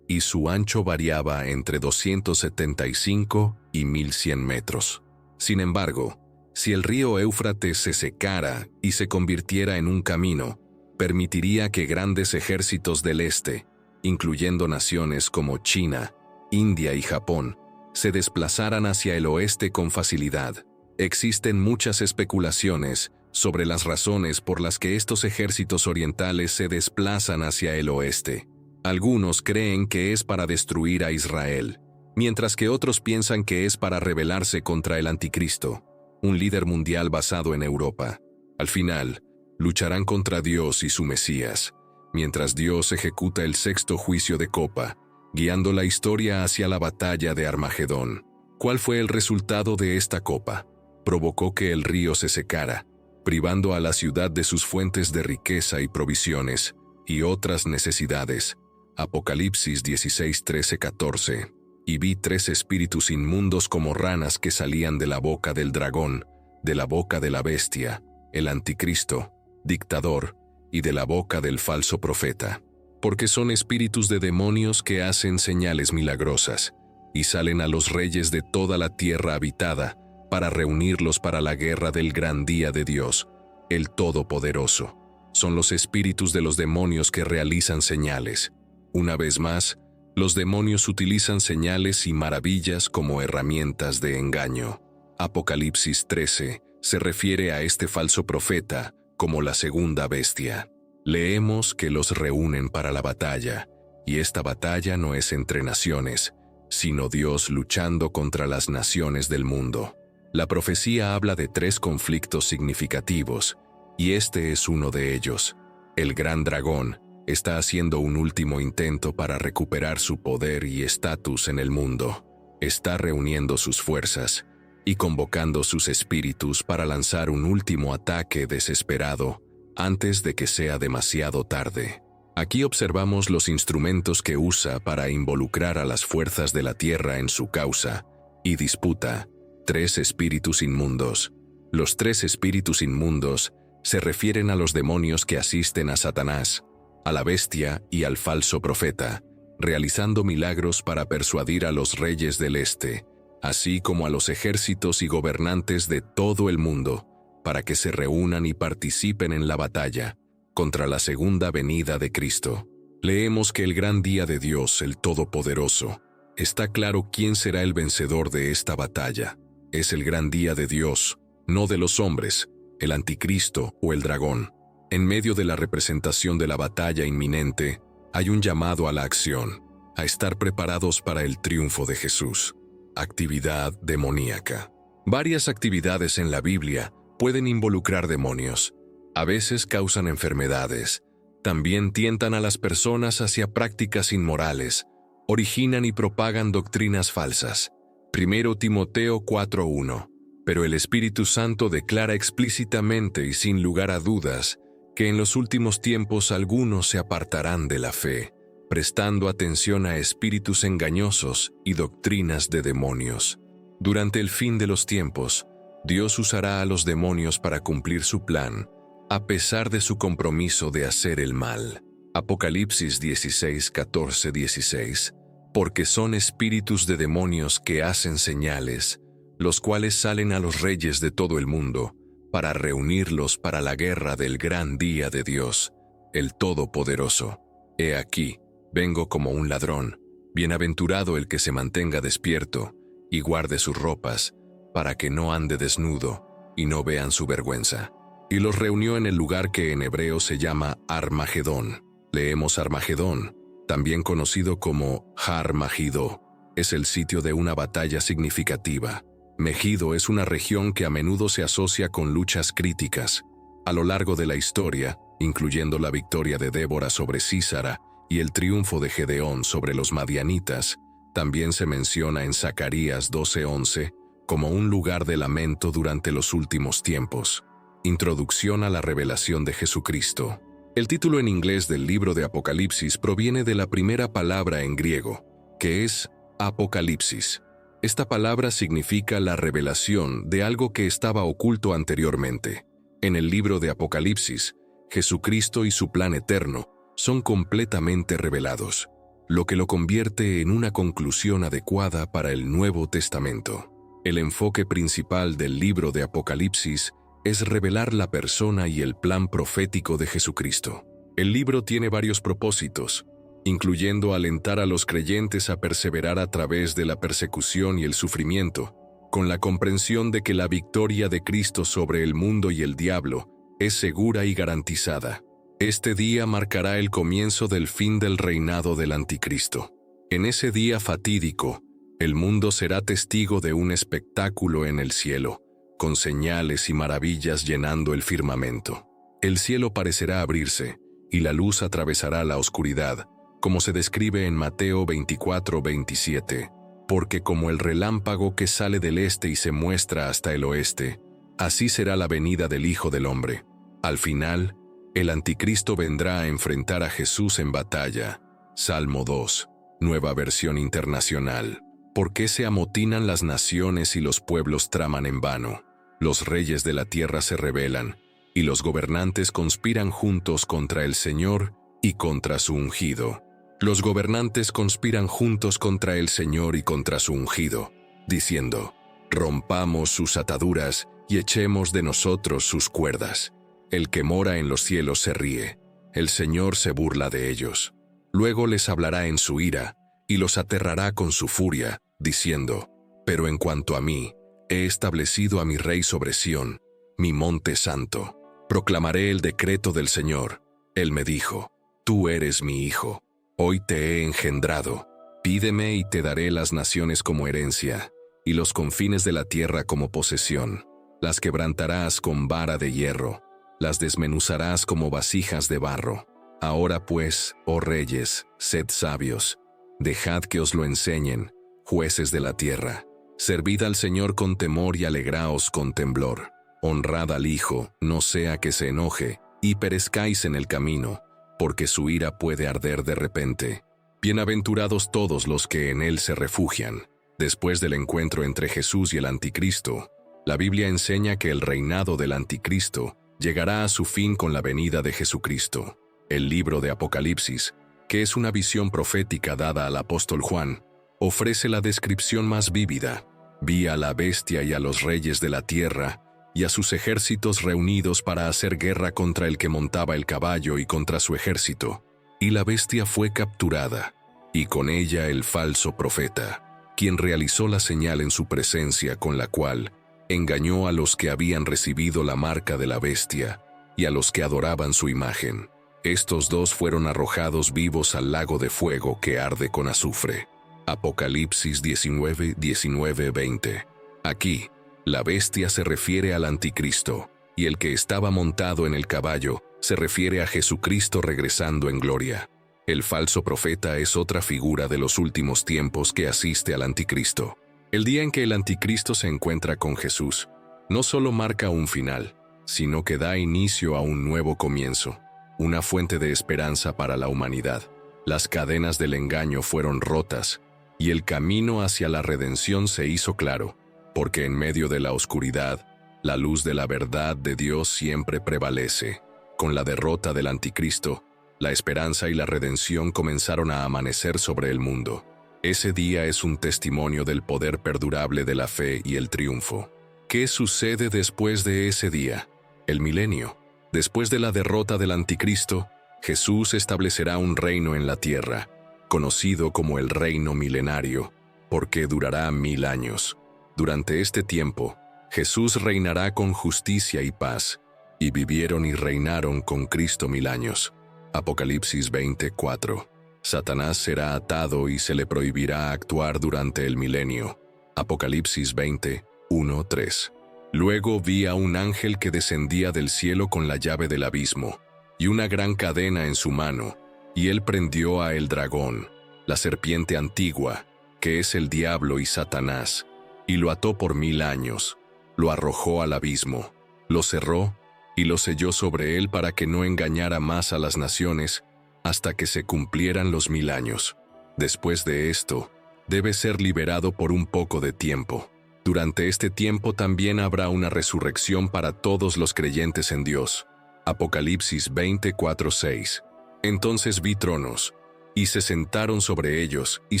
y su ancho variaba entre 275 y 1.100 metros. Sin embargo, si el río Éufrates se secara y se convirtiera en un camino, permitiría que grandes ejércitos del este, incluyendo naciones como China, India y Japón, se desplazaran hacia el oeste con facilidad. Existen muchas especulaciones sobre las razones por las que estos ejércitos orientales se desplazan hacia el oeste. Algunos creen que es para destruir a Israel, mientras que otros piensan que es para rebelarse contra el Anticristo, un líder mundial basado en Europa. Al final, lucharán contra Dios y su Mesías, mientras Dios ejecuta el 6º juicio de copa, guiando la historia hacia la batalla de Armagedón. ¿Cuál fue el resultado de esta copa? Provocó que el río se secara, privando a la ciudad de sus fuentes de riqueza y provisiones, y otras necesidades. Apocalipsis 16:13-14. Y vi 3 espíritus inmundos como ranas que salían de la boca del dragón, de la boca de la bestia, el anticristo, dictador, y de la boca del falso profeta, porque son espíritus de demonios que hacen señales milagrosas, y salen a los reyes de toda la tierra habitada, para reunirlos para la guerra del gran día de Dios, el Todopoderoso. Son los espíritus de los demonios que realizan señales. Una vez más, los demonios utilizan señales y maravillas como herramientas de engaño. Apocalipsis 13 se refiere a este falso profeta como la segunda bestia. Leemos que los reúnen para la batalla, y esta batalla no es entre naciones, sino Dios luchando contra las naciones del mundo. La profecía habla de 3 conflictos significativos, y este es uno de ellos. El gran dragón está haciendo un último intento para recuperar su poder y estatus en el mundo. Está reuniendo sus fuerzas y convocando sus espíritus para lanzar un último ataque desesperado antes de que sea demasiado tarde. Aquí observamos los instrumentos que usa para involucrar a las fuerzas de la tierra en su causa y disputa. 3 espíritus inmundos. Los 3 espíritus inmundos se refieren a los demonios que asisten a Satanás, a la bestia y al falso profeta, realizando milagros para persuadir a los reyes del este, así como a los ejércitos y gobernantes de todo el mundo, para que se reúnan y participen en la batalla contra la segunda venida de Cristo. Leemos que el gran día de Dios, el Todopoderoso, está claro quién será el vencedor de esta batalla. Es el gran día de Dios, no de los hombres, el anticristo o el dragón. En medio de la representación de la batalla inminente, hay un llamado a la acción, a estar preparados para el triunfo de Jesús. Actividad demoníaca. Varias actividades en la Biblia pueden involucrar demonios. A veces causan enfermedades. También tientan a las personas hacia prácticas inmorales. Originan y propagan doctrinas falsas. 1 Timoteo 4:1. Pero el Espíritu Santo declara explícitamente y sin lugar a dudas que en los últimos tiempos algunos se apartarán de la fe, prestando atención a espíritus engañosos y doctrinas de demonios. Durante el fin de los tiempos, Dios usará a los demonios para cumplir su plan, a pesar de su compromiso de hacer el mal. Apocalipsis 16, 14, 16. Porque son espíritus de demonios que hacen señales, los cuales salen a los reyes de todo el mundo, para reunirlos para la guerra del gran día de Dios, el Todopoderoso. He aquí, vengo como un ladrón. Bienaventurado el que se mantenga despierto y guarde sus ropas, para que no ande desnudo y no vean su vergüenza. Y los reunió en el lugar que en hebreo se llama Armagedón. Leemos Armagedón, también conocido como Har Magiddo. Es el sitio de una batalla significativa. Megido es una región que a menudo se asocia con luchas críticas. A lo largo de la historia, incluyendo la victoria de Débora sobre Sísara y el triunfo de Gedeón sobre los madianitas, también se menciona en Zacarías 12:11 como un lugar de lamento durante los últimos tiempos. Introducción a la revelación de Jesucristo. El título en inglés del libro de Apocalipsis proviene de la primera palabra en griego, que es Apocalipsis. Esta palabra significa la revelación de algo que estaba oculto anteriormente. En el libro de Apocalipsis, Jesucristo y su plan eterno son completamente revelados, lo que lo convierte en una conclusión adecuada para el Nuevo Testamento. El enfoque principal del libro de Apocalipsis es revelar la persona y el plan profético de Jesucristo. El libro tiene varios propósitos, incluyendo alentar a los creyentes a perseverar a través de la persecución y el sufrimiento, con la comprensión de que la victoria de Cristo sobre el mundo y el diablo es segura y garantizada. Este día marcará el comienzo del fin del reinado del Anticristo. En ese día fatídico, el mundo será testigo de un espectáculo en el cielo, con señales y maravillas llenando el firmamento. El cielo parecerá abrirse, y la luz atravesará la oscuridad, como se describe en Mateo 24:27, porque como el relámpago que sale del este y se muestra hasta el oeste, así será la venida del Hijo del Hombre. Al final, el Anticristo vendrá a enfrentar a Jesús en batalla. Salmo 2, Nueva Versión Internacional. ¿Por qué se amotinan las naciones y los pueblos traman en vano? Los reyes de la tierra se rebelan, y los gobernantes conspiran juntos contra el Señor y contra su ungido. Los gobernantes conspiran juntos contra el Señor y contra su ungido, diciendo: rompamos sus ataduras y echemos de nosotros sus cuerdas. El que mora en los cielos se ríe, el Señor se burla de ellos. Luego les hablará en su ira, y los aterrará con su furia, diciendo: pero en cuanto a mí, he establecido a mi rey sobre Sión, mi monte santo. Proclamaré el decreto del Señor. Él me dijo: tú eres mi hijo. Hoy te he engendrado. Pídeme y te daré las naciones como herencia, y los confines de la tierra como posesión. Las quebrantarás con vara de hierro, las desmenuzarás como vasijas de barro. Ahora pues, oh reyes, sed sabios. Dejad que os lo enseñen, jueces de la tierra. Servid al Señor con temor y alegraos con temblor. Honrad al Hijo, no sea que se enoje, y perezcáis en el camino, porque su ira puede arder de repente. Bienaventurados todos los que en él se refugian. Después del encuentro entre Jesús y el Anticristo, la Biblia enseña que el reinado del Anticristo llegará a su fin con la venida de Jesucristo. El libro de Apocalipsis, que es una visión profética dada al apóstol Juan, ofrece la descripción más vívida. Vi a la bestia y a los reyes de la tierra, y a sus ejércitos reunidos para hacer guerra contra el que montaba el caballo y contra su ejército. Y la bestia fue capturada, y con ella el falso profeta, quien realizó la señal en su presencia con la cual engañó a los que habían recibido la marca de la bestia y a los que adoraban su imagen. Estos dos fueron arrojados vivos al lago de fuego que arde con azufre. Apocalipsis 19, 19, 20. Aquí, la bestia se refiere al anticristo, y el que estaba montado en el caballo se refiere a Jesucristo regresando en gloria. El falso profeta es otra figura de los últimos tiempos que asiste al anticristo. El día en que el anticristo se encuentra con Jesús, no solo marca un final, sino que da inicio a un nuevo comienzo, una fuente de esperanza para la humanidad. Las cadenas del engaño fueron rotas, y el camino hacia la redención se hizo claro, porque en medio de la oscuridad, la luz de la verdad de Dios siempre prevalece. Con la derrota del anticristo, la esperanza y la redención comenzaron a amanecer sobre el mundo. Ese día es un testimonio del poder perdurable de la fe y el triunfo. ¿Qué sucede después de ese día? El milenio. Después de la derrota del anticristo, Jesús establecerá un reino en la tierra, conocido como el reino milenario, porque durará 1000 años. Durante este tiempo, Jesús reinará con justicia y paz, y vivieron y reinaron con Cristo 1000 años. Apocalipsis 24. Satanás será atado y se le prohibirá actuar durante el milenio. Apocalipsis 20, 1, 3. Luego vi a un ángel que descendía del cielo con la llave del abismo, y una gran cadena en su mano, y él prendió a el dragón, la serpiente antigua, que es el diablo y Satanás, y lo ató por 1000 años, lo arrojó al abismo, lo cerró, y lo selló sobre él para que no engañara más a las naciones, hasta que se cumplieran los 1000 años. Después de esto, debe ser liberado por un poco de tiempo. Durante este tiempo también habrá una resurrección para todos los creyentes en Dios. Apocalipsis 24, 6. Entonces vi tronos, y se sentaron sobre ellos, y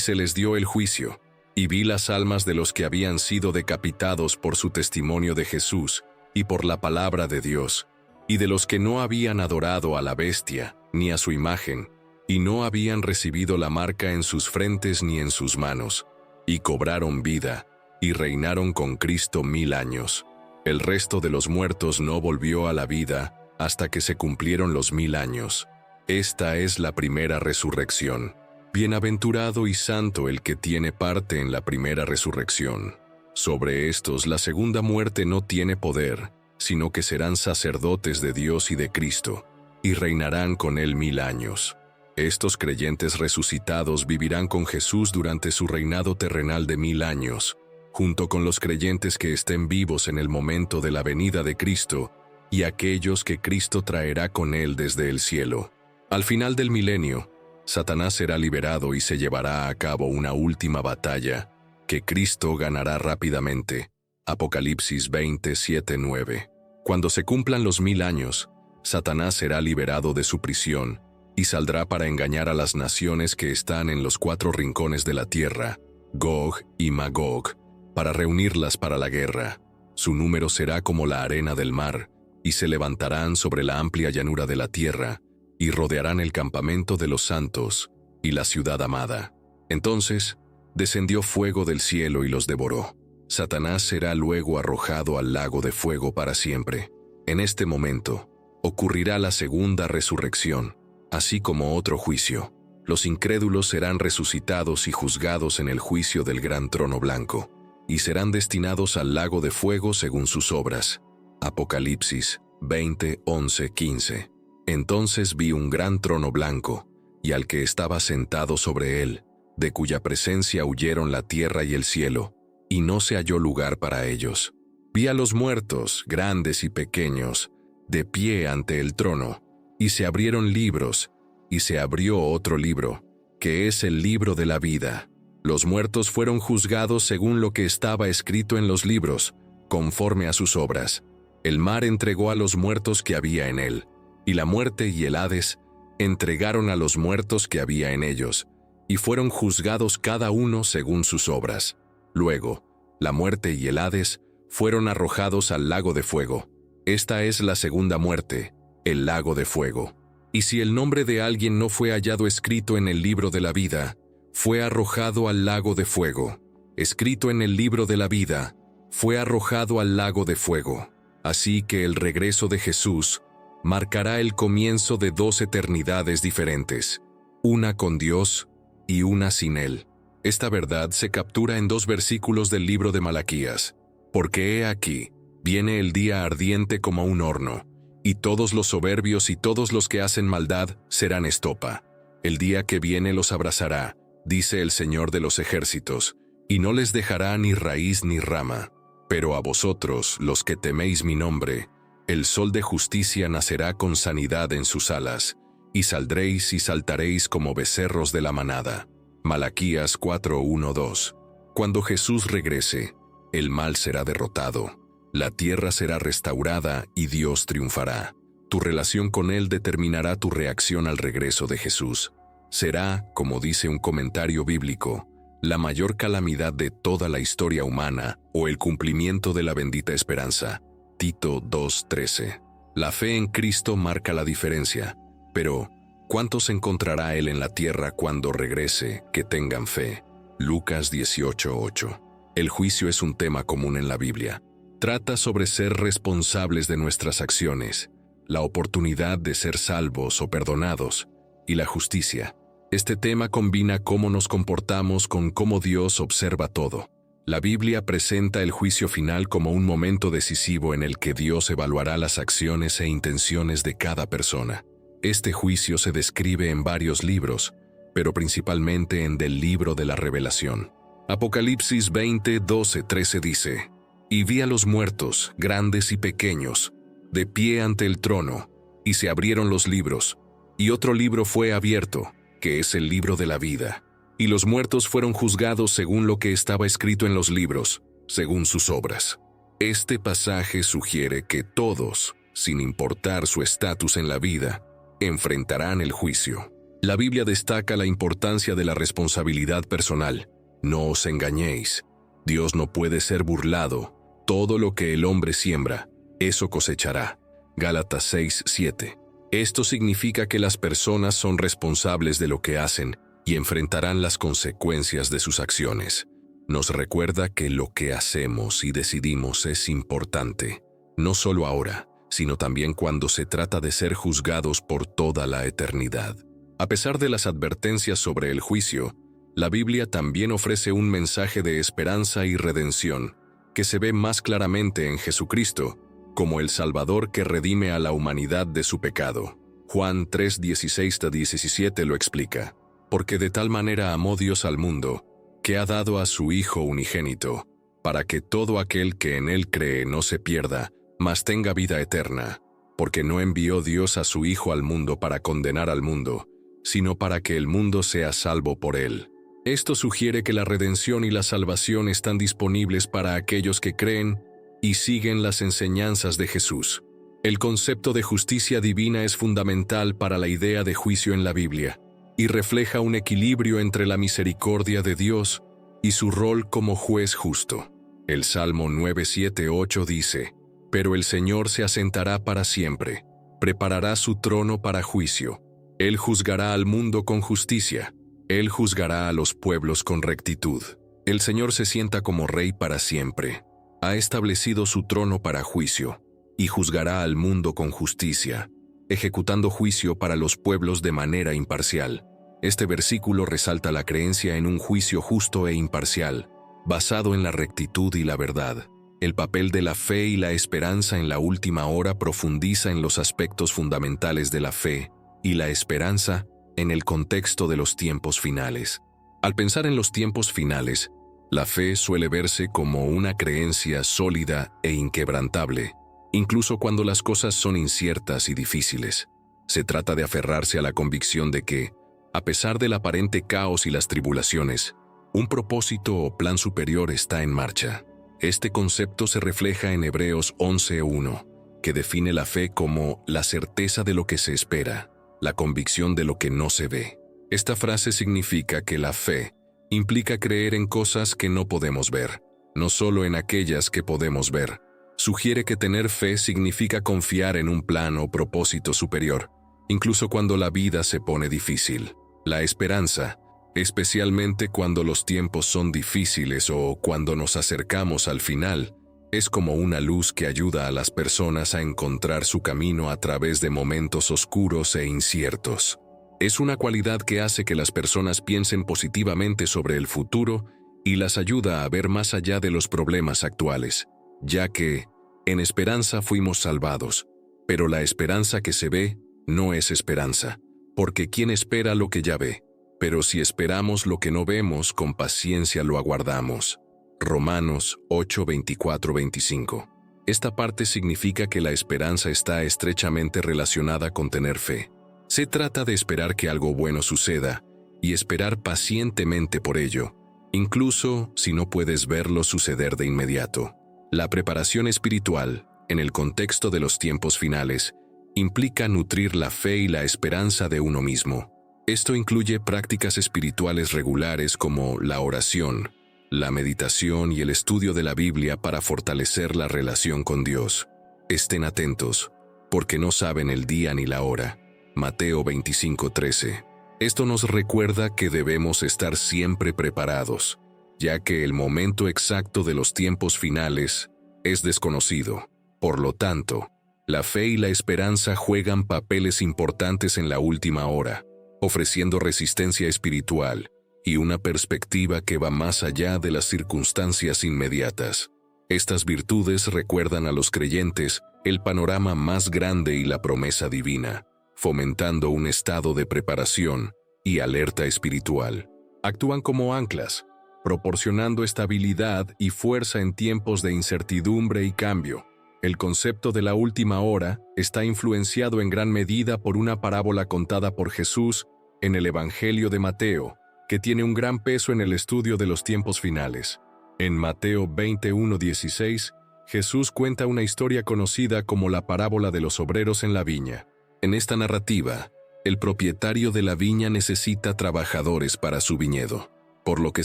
se les dio el juicio. Y vi las almas de los que habían sido decapitados por su testimonio de Jesús y por la palabra de Dios, y de los que no habían adorado a la bestia, ni a su imagen, y no habían recibido la marca en sus frentes ni en sus manos, y cobraron vida, y reinaron con Cristo 1000 años. El resto de los muertos no volvió a la vida hasta que se cumplieron los 1000 años. Esta es la primera resurrección. Bienaventurado y santo el que tiene parte en la primera resurrección. Sobre estos la segunda muerte no tiene poder, sino que serán sacerdotes de Dios y de Cristo, y reinarán con él 1000 años. Estos creyentes resucitados vivirán con Jesús durante su reinado terrenal de 1000 años, junto con los creyentes que estén vivos en el momento de la venida de Cristo, y aquellos que Cristo traerá con él desde el cielo. Al final del milenio, Satanás será liberado y se llevará a cabo una última batalla, que Cristo ganará rápidamente. Apocalipsis 27, 9. Cuando se cumplan los 1000 años, Satanás será liberado de su prisión y saldrá para engañar a las naciones que están en los 4 rincones de la tierra, Gog y Magog, para reunirlas para la guerra. Su número será como la arena del mar, y se levantarán sobre la amplia llanura de la tierra, y rodearán el campamento de los santos y la ciudad amada. Entonces, descendió fuego del cielo y los devoró. Satanás será luego arrojado al lago de fuego para siempre. En este momento, ocurrirá la segunda resurrección, así como otro juicio. Los incrédulos serán resucitados y juzgados en el juicio del gran trono blanco, y serán destinados al lago de fuego según sus obras. Apocalipsis 20, 11, 15. Entonces vi un gran trono blanco, y al que estaba sentado sobre él, de cuya presencia huyeron la tierra y el cielo, y no se halló lugar para ellos. Vi a los muertos, grandes y pequeños, de pie ante el trono, y se abrieron libros, y se abrió otro libro, que es el libro de la vida. Los muertos fueron juzgados según lo que estaba escrito en los libros, conforme a sus obras. El mar entregó a los muertos que había en él, y la muerte y el Hades entregaron a los muertos que había en ellos, y fueron juzgados cada uno según sus obras. Luego, la muerte y el Hades fueron arrojados al lago de fuego. Esta es la segunda muerte, el lago de fuego. Y si el nombre de alguien no fue hallado escrito en el libro de la vida, fue arrojado al lago de fuego. Escrito en el libro de la vida, fue arrojado al lago de fuego. Así que el regreso de Jesús marcará el comienzo de dos eternidades diferentes, una con Dios y una sin Él. Esta verdad se captura en dos versículos del libro de Malaquías. Porque he aquí, viene el día ardiente como un horno, y todos los soberbios y todos los que hacen maldad serán estopa. El día que viene los abrazará, dice el Señor de los ejércitos, y no les dejará ni raíz ni rama. Pero a vosotros, los que teméis mi nombre, el sol de justicia nacerá con sanidad en sus alas, y saldréis y saltaréis como becerros de la manada. Malaquías 4:1-2. Cuando Jesús regrese, el mal será derrotado, la tierra será restaurada y Dios triunfará. Tu relación con Él determinará tu reacción al regreso de Jesús. Será, como dice un comentario bíblico, la mayor calamidad de toda la historia humana o el cumplimiento de la bendita esperanza. Tito 2:13. La fe en Cristo marca la diferencia, pero ¿cuántos encontrará Él en la tierra cuando regrese que tengan fe? Lucas 18:8. El juicio es un tema común en la Biblia. Trata sobre ser responsables de nuestras acciones, la oportunidad de ser salvos o perdonados, y la justicia. Este tema combina cómo nos comportamos con cómo Dios observa todo. La Biblia presenta el juicio final como un momento decisivo en el que Dios evaluará las acciones e intenciones de cada persona. Este juicio se describe en varios libros, pero principalmente en el libro de la Revelación. Apocalipsis 20:12-13 dice: «Y vi a los muertos, grandes y pequeños, de pie ante el trono, y se abrieron los libros, y otro libro fue abierto, que es el libro de la vida. Y los muertos fueron juzgados según lo que estaba escrito en los libros, según sus obras». Este pasaje sugiere que todos, sin importar su estatus en la vida, enfrentarán el juicio. La Biblia destaca la importancia de la responsabilidad personal. No os engañéis. Dios no puede ser burlado. Todo lo que el hombre siembra, eso cosechará. Gálatas 6:7. Esto significa que las personas son responsables de lo que hacen y enfrentarán las consecuencias de sus acciones. Nos recuerda que lo que hacemos y decidimos es importante, no solo ahora, sino también cuando se trata de ser juzgados por toda la eternidad. A pesar de las advertencias sobre el juicio, la Biblia también ofrece un mensaje de esperanza y redención, que se ve más claramente en Jesucristo, como el Salvador que redime a la humanidad de su pecado. Juan 3:16-17 lo explica. Porque de tal manera amó Dios al mundo, que ha dado a su Hijo unigénito, para que todo aquel que en Él cree no se pierda, mas tenga vida eterna. Porque no envió Dios a su Hijo al mundo para condenar al mundo, sino para que el mundo sea salvo por Él. Esto sugiere que la redención y la salvación están disponibles para aquellos que creen y siguen las enseñanzas de Jesús. El concepto de justicia divina es fundamental para la idea de juicio en la Biblia, y refleja un equilibrio entre la misericordia de Dios y su rol como juez justo. El Salmo 9:7-8 dice: «Pero el Señor se asentará para siempre, preparará su trono para juicio. Él juzgará al mundo con justicia, Él juzgará a los pueblos con rectitud». El Señor se sienta como Rey para siempre. Ha establecido su trono para juicio, y juzgará al mundo con justicia, ejecutando juicio para los pueblos de manera imparcial. Este versículo resalta la creencia en un juicio justo e imparcial, basado en la rectitud y la verdad. El papel de la fe y la esperanza en la última hora profundiza en los aspectos fundamentales de la fe y la esperanza en el contexto de los tiempos finales. Al pensar en los tiempos finales, la fe suele verse como una creencia sólida e inquebrantable, incluso cuando las cosas son inciertas y difíciles. Se trata de aferrarse a la convicción de que, a pesar del aparente caos y las tribulaciones, un propósito o plan superior está en marcha. Este concepto se refleja en Hebreos 11:1, que define la fe como la certeza de lo que se espera, la convicción de lo que no se ve. Esta frase significa que la fe implica creer en cosas que no podemos ver. no solo en aquellas que podemos ver. Sugiere que tener fe significa confiar en un plan o propósito superior, incluso cuando la vida se pone difícil. La esperanza, especialmente cuando los tiempos son difíciles o cuando nos acercamos al final, es como una luz que ayuda a las personas a encontrar su camino a través de momentos oscuros e inciertos. Es una cualidad que hace que las personas piensen positivamente sobre el futuro y las ayuda a ver más allá de los problemas actuales, ya que, en esperanza fuimos salvados, pero la esperanza que se ve no es esperanza, porque ¿quién espera lo que ya ve? Pero si esperamos lo que no vemos, con paciencia lo aguardamos. Romanos 8, 24, 25. Esta parte significa que la esperanza está estrechamente relacionada con tener fe. Se trata de esperar que algo bueno suceda y esperar pacientemente por ello, incluso si no puedes verlo suceder de inmediato. La preparación espiritual, en el contexto de los tiempos finales, implica nutrir la fe y la esperanza de uno mismo. Esto incluye prácticas espirituales regulares como la oración, la meditación y el estudio de la Biblia para fortalecer la relación con Dios. Estén atentos, porque no saben el día ni la hora. Mateo 25:13. Esto nos recuerda que debemos estar siempre preparados, ya que el momento exacto de los tiempos finales es desconocido. Por lo tanto, la fe y la esperanza juegan papeles importantes en la última hora, ofreciendo resistencia espiritual y una perspectiva que va más allá de las circunstancias inmediatas. Estas virtudes recuerdan a los creyentes el panorama más grande y la promesa divina, fomentando un estado de preparación y alerta espiritual. Actúan como anclas, proporcionando estabilidad y fuerza en tiempos de incertidumbre y cambio. El concepto de la última hora está influenciado en gran medida por una parábola contada por Jesús en el Evangelio de Mateo, que tiene un gran peso en el estudio de los tiempos finales. En Mateo 21:16, Jesús cuenta una historia conocida como la parábola de los obreros en la viña. En esta narrativa, el propietario de la viña necesita trabajadores para su viñedo, por lo que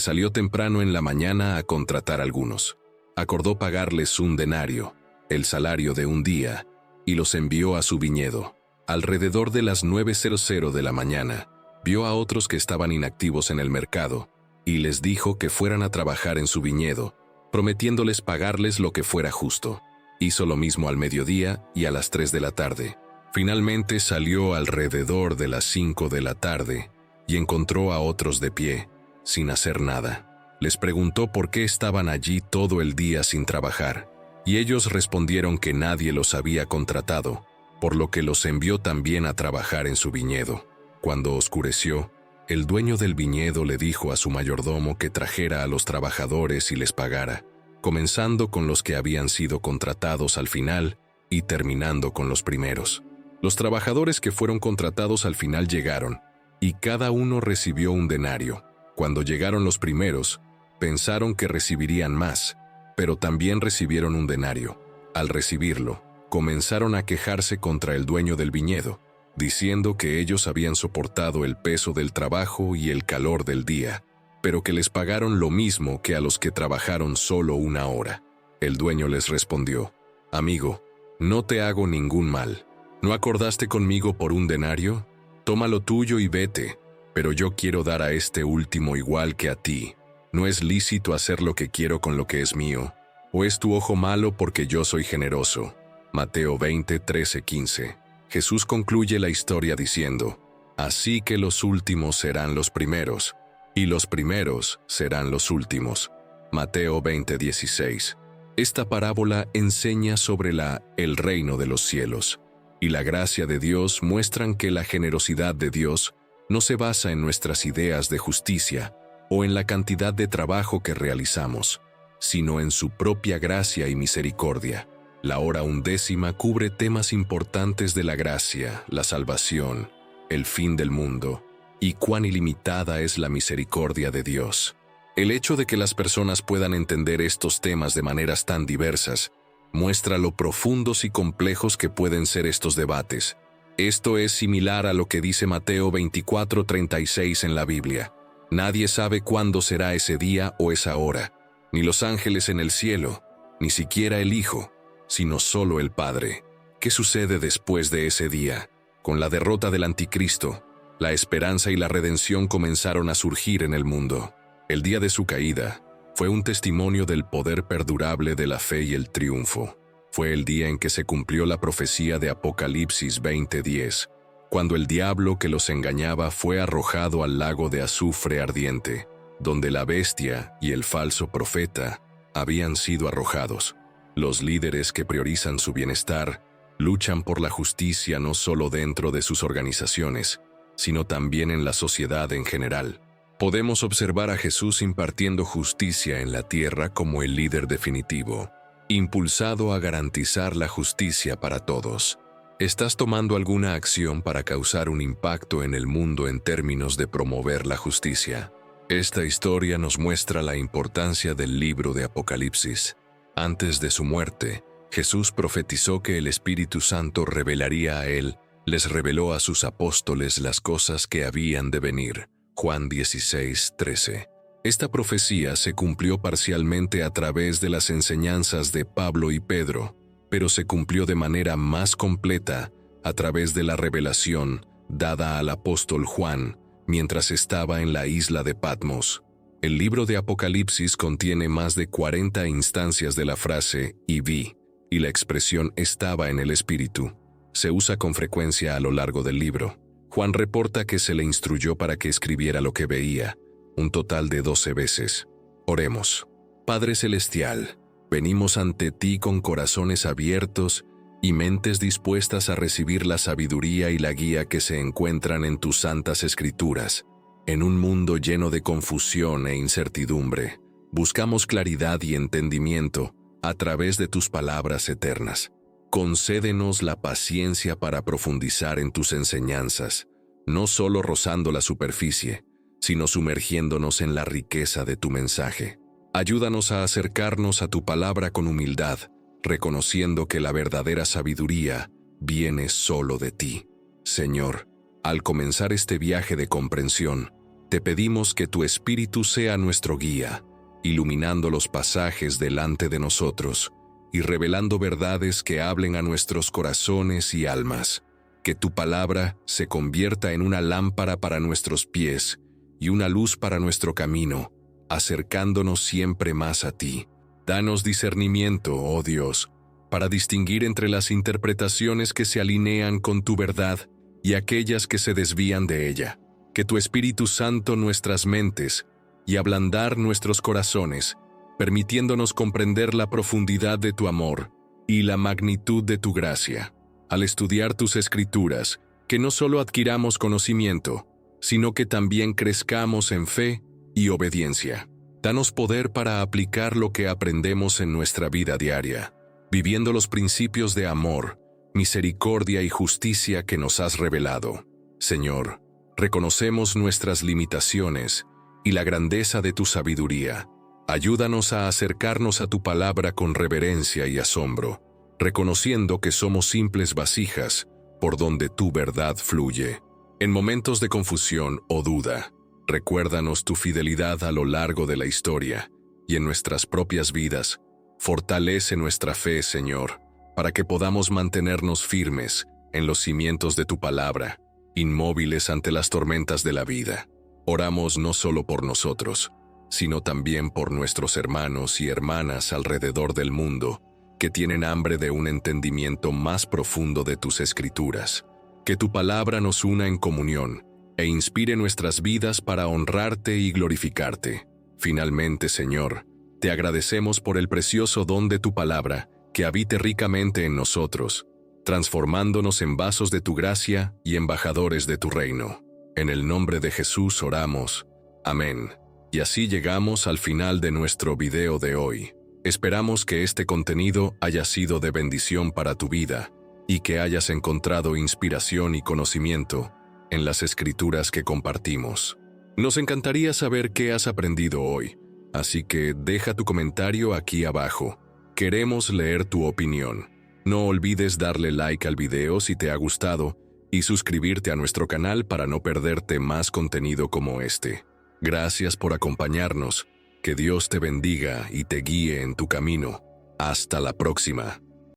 salió temprano en la mañana a contratar a algunos. Acordó pagarles un denario, el salario de un día, y los envió a su viñedo. Alrededor de las 9:00 de la mañana, vio a otros que estaban inactivos en el mercado, y les dijo que fueran a trabajar en su viñedo, prometiéndoles pagarles lo que fuera justo. Hizo lo mismo al mediodía y a las 3 de la tarde. Finalmente salió alrededor de las 5 de la tarde y encontró a otros de pie, sin hacer nada. Les preguntó por qué estaban allí todo el día sin trabajar, y ellos respondieron que nadie los había contratado, por lo que los envió también a trabajar en su viñedo. Cuando oscureció, el dueño del viñedo le dijo a su mayordomo que trajera a los trabajadores y les pagara, comenzando con los que habían sido contratados al final y terminando con los primeros. Los trabajadores que fueron contratados al final llegaron, y cada uno recibió un denario. Cuando llegaron los primeros, pensaron que recibirían más, pero también recibieron un denario. Al recibirlo, comenzaron a quejarse contra el dueño del viñedo, diciendo que ellos habían soportado el peso del trabajo y el calor del día, pero que les pagaron lo mismo que a los que trabajaron solo una hora. El dueño les respondió: «Amigo, no te hago ningún mal. ¿No acordaste conmigo por un denario? Toma lo tuyo y vete, pero yo quiero dar a este último igual que a ti. ¿No es lícito hacer lo que quiero con lo que es mío? ¿O es tu ojo malo porque yo soy generoso?» Mateo 20, 13, 15. Jesús concluye la historia diciendo: «Así que los últimos serán los primeros, y los primeros serán los últimos». Mateo 20, 16. Esta parábola enseña sobre el reino de los cielos, y la gracia de Dios muestran que la generosidad de Dios no se basa en nuestras ideas de justicia o en la cantidad de trabajo que realizamos, sino en su propia gracia y misericordia. La hora 11 cubre temas importantes de la gracia, la salvación, el fin del mundo, y cuán ilimitada es la misericordia de Dios. El hecho de que las personas puedan entender estos temas de maneras tan diversas muestra lo profundos y complejos que pueden ser estos debates. Esto es similar a lo que dice Mateo 24:36 en la Biblia. Nadie sabe cuándo será ese día o esa hora, ni los ángeles en el cielo, ni siquiera el Hijo, sino solo el Padre. ¿Qué sucede después de ese día? Con la derrota del anticristo, la esperanza y la redención comenzaron a surgir en el mundo. El día de su caída fue un testimonio del poder perdurable de la fe y el triunfo. Fue el día en que se cumplió la profecía de Apocalipsis 20:10, cuando el diablo que los engañaba fue arrojado al lago de azufre ardiente, donde la bestia y el falso profeta habían sido arrojados. Los líderes que priorizan su bienestar luchan por la justicia no solo dentro de sus organizaciones, sino también en la sociedad en general. Podemos observar a Jesús impartiendo justicia en la tierra como el líder definitivo, impulsado a garantizar la justicia para todos. ¿Estás tomando alguna acción para causar un impacto en el mundo en términos de promover la justicia? Esta historia nos muestra la importancia del libro de Apocalipsis. Antes de su muerte, Jesús profetizó que el Espíritu Santo revelaría a él, les reveló a sus apóstoles las cosas que habían de venir. Juan 16:13. Esta profecía se cumplió parcialmente a través de las enseñanzas de Pablo y Pedro, pero se cumplió de manera más completa a través de la revelación dada al apóstol Juan mientras estaba en la isla de Patmos. El libro de Apocalipsis contiene más de 40 instancias de la frase «y vi», y la expresión «estaba en el Espíritu». Se usa con frecuencia a lo largo del libro. Juan reporta que se le instruyó para que escribiera lo que veía, un total de 12 veces. Oremos. Padre Celestial, venimos ante ti con corazones abiertos y mentes dispuestas a recibir la sabiduría y la guía que se encuentran en tus santas escrituras. En un mundo lleno de confusión e incertidumbre, buscamos claridad y entendimiento a través de tus palabras eternas. Concédenos la paciencia para profundizar en tus enseñanzas, no solo rozando la superficie, sino sumergiéndonos en la riqueza de tu mensaje. Ayúdanos a acercarnos a tu palabra con humildad, reconociendo que la verdadera sabiduría viene solo de ti. Señor, al comenzar este viaje de comprensión, te pedimos que tu Espíritu sea nuestro guía, iluminando los pasajes delante de nosotros y revelando verdades que hablen a nuestros corazones y almas. Que tu palabra se convierta en una lámpara para nuestros pies y una luz para nuestro camino, acercándonos siempre más a ti. Danos discernimiento, oh Dios, para distinguir entre las interpretaciones que se alinean con tu verdad y aquellas que se desvían de ella. Que tu Espíritu Santo nuestras mentes y ablandar nuestros corazones, permitiéndonos comprender la profundidad de tu amor y la magnitud de tu gracia. Al estudiar tus escrituras, que no solo adquiramos conocimiento, sino que también crezcamos en fe y obediencia. Danos poder para aplicar lo que aprendemos en nuestra vida diaria, viviendo los principios de amor, misericordia y justicia que nos has revelado. Señor, reconocemos nuestras limitaciones y la grandeza de tu sabiduría. Ayúdanos a acercarnos a tu palabra con reverencia y asombro, reconociendo que somos simples vasijas por donde tu verdad fluye. En momentos de confusión o duda, recuérdanos tu fidelidad a lo largo de la historia y en nuestras propias vidas. Fortalece nuestra fe, Señor, para que podamos mantenernos firmes en los cimientos de tu palabra, inmóviles ante las tormentas de la vida. Oramos no solo por nosotros, sino también por nuestros hermanos y hermanas alrededor del mundo, que tienen hambre de un entendimiento más profundo de tus escrituras. Que tu palabra nos una en comunión e inspire nuestras vidas para honrarte y glorificarte. Finalmente, Señor, te agradecemos por el precioso don de tu palabra, que habite ricamente en nosotros, transformándonos en vasos de tu gracia y embajadores de tu reino. En el nombre de Jesús oramos. Amén. Y así llegamos al final de nuestro video de hoy. Esperamos que este contenido haya sido de bendición para tu vida y que hayas encontrado inspiración y conocimiento en las escrituras que compartimos. Nos encantaría saber qué has aprendido hoy, así que deja tu comentario aquí abajo. Queremos leer tu opinión. No olvides darle like al video si te ha gustado y suscribirte a nuestro canal para no perderte más contenido como este. Gracias por acompañarnos. Que Dios te bendiga y te guíe en tu camino. Hasta la próxima.